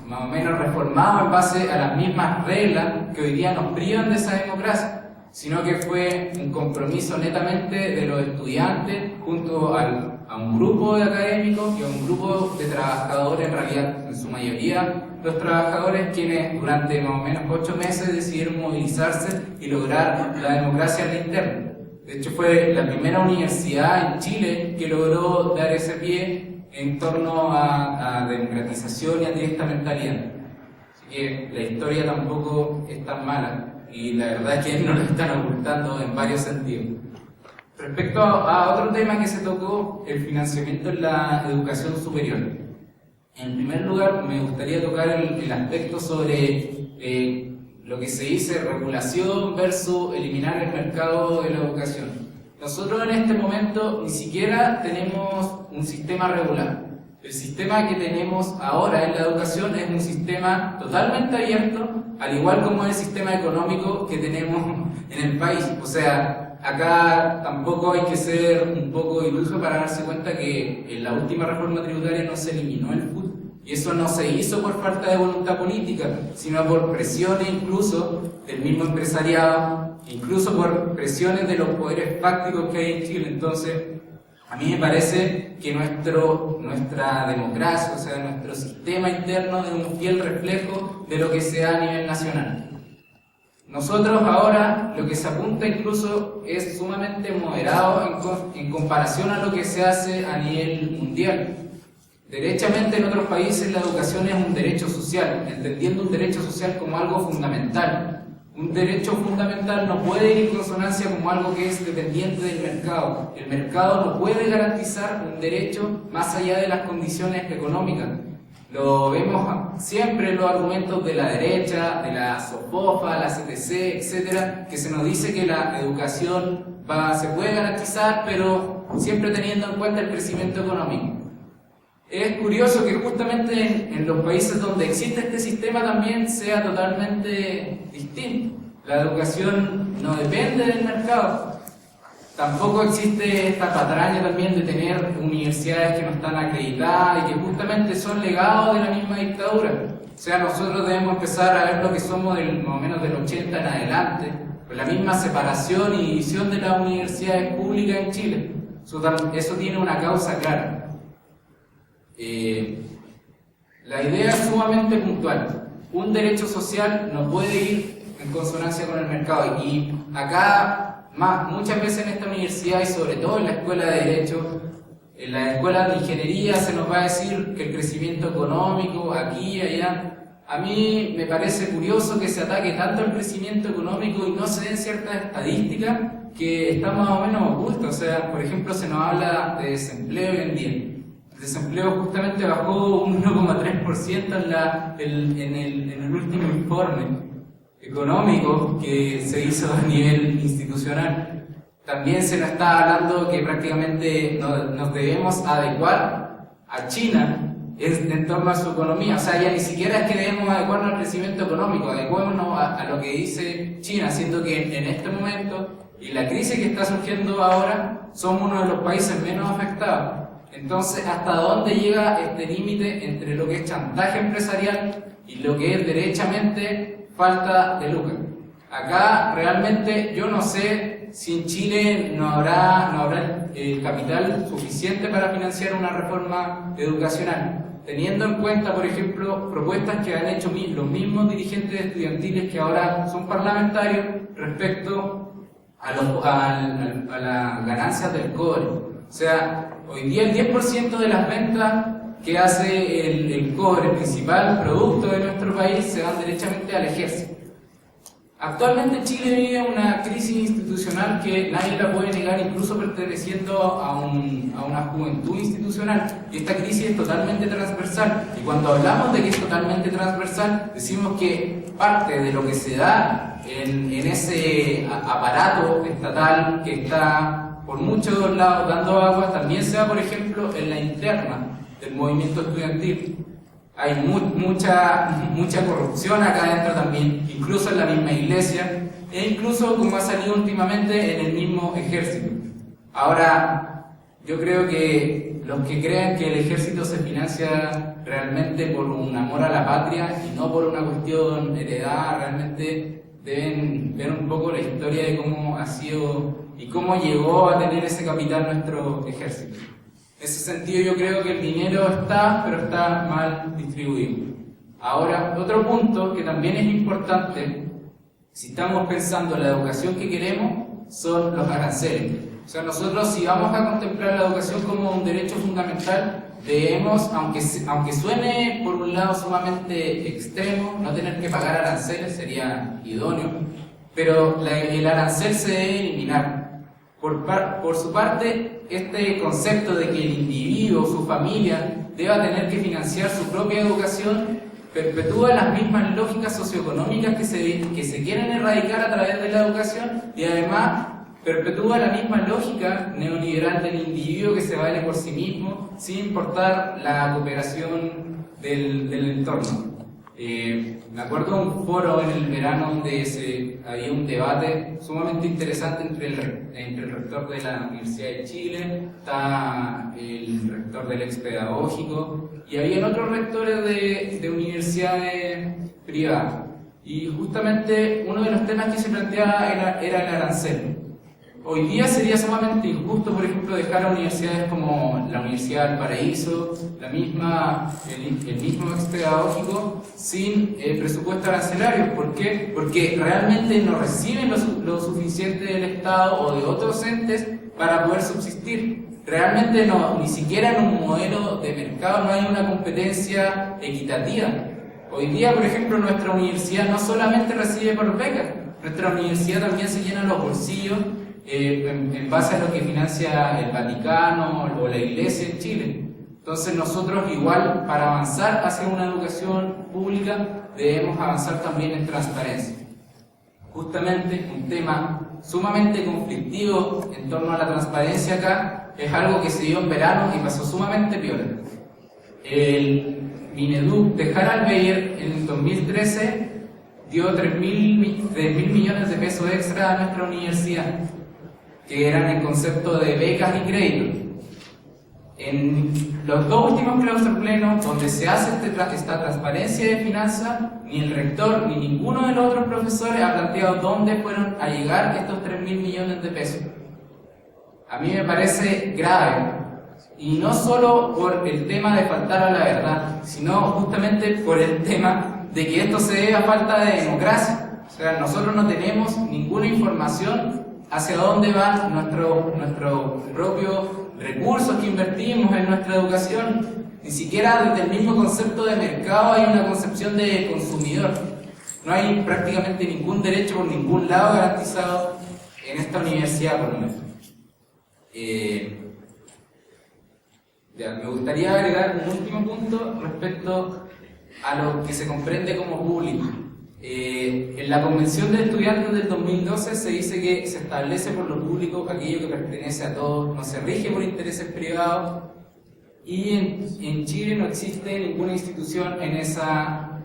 más o menos reformado en base a las mismas reglas que hoy día nos privan de esa democracia, sino que fue un compromiso netamente de los estudiantes junto a un grupo de académicos y a un grupo de trabajadores, en realidad en su mayoría los trabajadores, quienes durante más o menos 8 meses decidieron movilizarse y lograr la democracia en la interna. De hecho, fue la primera universidad en Chile que logró dar ese pie en torno a democratización y a directamentalidad. Así que la historia tampoco es tan mala y la verdad es que nos lo están ocultando en varios sentidos. Respecto a otro tema que se tocó, el financiamiento en la educación superior. En primer lugar, me gustaría tocar el aspecto sobre lo que se dice regulación versus eliminar el mercado de la educación. Nosotros en este momento ni siquiera tenemos un sistema regular. El sistema que tenemos ahora en la educación es un sistema totalmente abierto, al igual como el sistema económico que tenemos en el país. O sea, acá tampoco hay que ser un poco iluso para darse cuenta que en la última reforma tributaria no se eliminó el FUT. Y eso no se hizo por falta de voluntad política, sino por presiones incluso del mismo empresariado, incluso por presiones de los poderes fácticos que hay en Chile. Entonces, a mí me parece que nuestra democracia, o sea, nuestro sistema interno es un fiel reflejo de lo que se da a nivel nacional. Nosotros ahora lo que se apunta incluso es sumamente moderado en comparación a lo que se hace a nivel mundial. Derechamente en otros países la educación es un derecho social, entendiendo un derecho social como algo fundamental. Un derecho fundamental no puede ir en consonancia como algo que es dependiente del mercado. El mercado no puede garantizar un derecho más allá de las condiciones económicas. Lo vemos siempre en los argumentos de la derecha, de la SOPOFA, la CTC, etcétera, que se nos dice que la educación se puede garantizar, pero siempre teniendo en cuenta el crecimiento económico. Es curioso que justamente en los países donde existe este sistema también sea totalmente distinto. La educación no depende del mercado. Tampoco existe esta patraña también de tener universidades que no están acreditadas y que justamente son legados de la misma dictadura. O sea, nosotros debemos empezar a ver lo que somos más o menos del 80 en adelante, con la misma separación y división de las universidades públicas en Chile. Eso tiene una causa clara. La idea es sumamente puntual. Un derecho social no puede ir en consonancia con el mercado. Y acá, muchas veces en esta universidad y sobre todo en la escuela de Derecho, en la escuela de Ingeniería se nos va a decir que el crecimiento económico aquí y allá. A mí me parece curioso que se ataque tanto el crecimiento económico y no se den ciertas estadísticas que están más o menos ocultas. O sea, por ejemplo, se nos habla de desempleo hoy en día. El desempleo justamente bajó un 1,3% en el último informe económico que se hizo a nivel institucional. También se nos está hablando que prácticamente nos debemos adecuar a China en torno a su economía. O sea, ya ni siquiera es que debemos adecuarnos al crecimiento económico, adecuémonos a lo que dice China, siendo que en este momento y la crisis que está surgiendo ahora somos uno de los países menos afectados. Entonces, ¿hasta dónde llega este límite entre lo que es chantaje empresarial y lo que es derechamente falta de lucro? Acá realmente yo no sé si en Chile no habrá el capital suficiente para financiar una reforma educacional, teniendo en cuenta, por ejemplo, propuestas que han hecho los mismos dirigentes estudiantiles que ahora son parlamentarios respecto a las ganancias del cobre. O sea, hoy día el 10% de las ventas que hace el cobre, el principal producto de nuestro país, se van derechamente al ejército. Actualmente Chile vive una crisis institucional que nadie la puede negar, incluso perteneciendo a una juventud institucional. Y esta crisis es totalmente transversal. Y cuando hablamos de que es totalmente transversal, decimos que parte de lo que se da en ese aparato estatal que está por muchos lados dando agua, también se da, por ejemplo, en la interna del movimiento estudiantil. Hay mucha corrupción acá adentro también, incluso en la misma iglesia, e incluso, como ha salido últimamente, en el mismo ejército. Ahora, yo creo que los que crean que el ejército se financia realmente por un amor a la patria y no por una cuestión heredada, realmente deben ver un poco la historia de cómo ha sido y cómo llegó a tener ese capital nuestro ejército. En ese sentido yo creo que el dinero está, pero está mal distribuido. Ahora, otro punto que también es importante, si estamos pensando en la educación que queremos, son los aranceles. O sea, nosotros si vamos a contemplar la educación como un derecho fundamental, debemos, aunque suene por un lado sumamente extremo, no tener que pagar aranceles sería idóneo, pero el arancel se debe eliminar. Por su parte, este concepto de que el individuo, su familia, deba tener que financiar su propia educación, perpetúa las mismas lógicas socioeconómicas que se quieren erradicar a través de la educación, y además perpetúa la misma lógica neoliberal del individuo que se vale por sí mismo sin importar la cooperación del entorno. Me acuerdo de un foro en el verano donde había un debate sumamente interesante entre el rector de la Universidad de Chile, está el rector del ex pedagógico, y había otros rectores de universidades privadas. Y justamente uno de los temas que se planteaba era el arancel. Hoy día sería sumamente injusto, por ejemplo, dejar a universidades como la Universidad del Paraíso, el mismo ex pedagógico, sin presupuesto arancelario. ¿Por qué? Porque realmente no reciben lo suficiente del Estado o de otros entes para poder subsistir. Realmente ni siquiera en un modelo de mercado no hay una competencia equitativa. Hoy día, por ejemplo, nuestra universidad no solamente recibe por becas, nuestra universidad también se llena los bolsillos en base a lo que financia el Vaticano o la Iglesia en Chile. Entonces nosotros igual, para avanzar hacia una educación pública, debemos avanzar también en transparencia. Justamente un tema sumamente conflictivo en torno a la transparencia acá es algo que se dio en verano y pasó sumamente piola. El Mineduc de Harald Beyer en 2013 dio 3.000 millones de pesos extra a nuestra universidad, que eran en concepto de becas y créditos. En los dos últimos claustros plenos, donde se hace esta transparencia de finanzas, ni el rector ni ninguno de los otros profesores ha planteado dónde fueron a llegar estos 3.000 millones de pesos. A mí me parece grave, y no solo por el tema de faltar a la verdad, sino justamente por el tema de que esto se debe a falta de democracia. O sea, nosotros no tenemos ninguna información hacia dónde van nuestros propios recursos que invertimos en nuestra educación. Ni siquiera desde el mismo concepto de mercado hay una concepción de consumidor. No hay prácticamente ningún derecho por ningún lado garantizado en esta universidad, por lo menos. Me gustaría agregar un último punto respecto a lo que se comprende como público. En la Convención de Estudiantes del 2012 se dice que se establece por lo público aquello que pertenece a todos, no se rige por intereses privados, y en Chile no existe ninguna institución en esa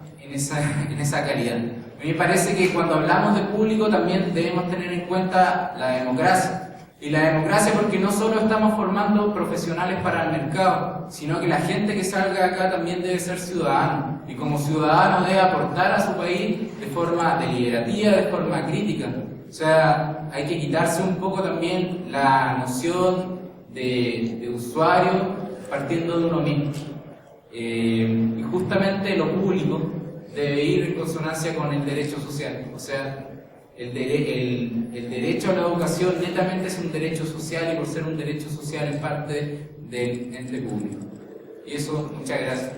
calidad. A mí me parece que cuando hablamos de público también debemos tener en cuenta la democracia. Y la democracia porque no solo estamos formando profesionales para el mercado, sino que la gente que salga acá también debe ser ciudadano. Y como ciudadano debe aportar a su país de forma deliberativa, de forma crítica. O sea, hay que quitarse un poco también la noción de usuario partiendo de uno mismo. Y justamente lo público debe ir en consonancia con el derecho social. O sea, el derecho a la educación netamente es un derecho social, y por ser un derecho social es parte del ente público. Y eso, muchas gracias.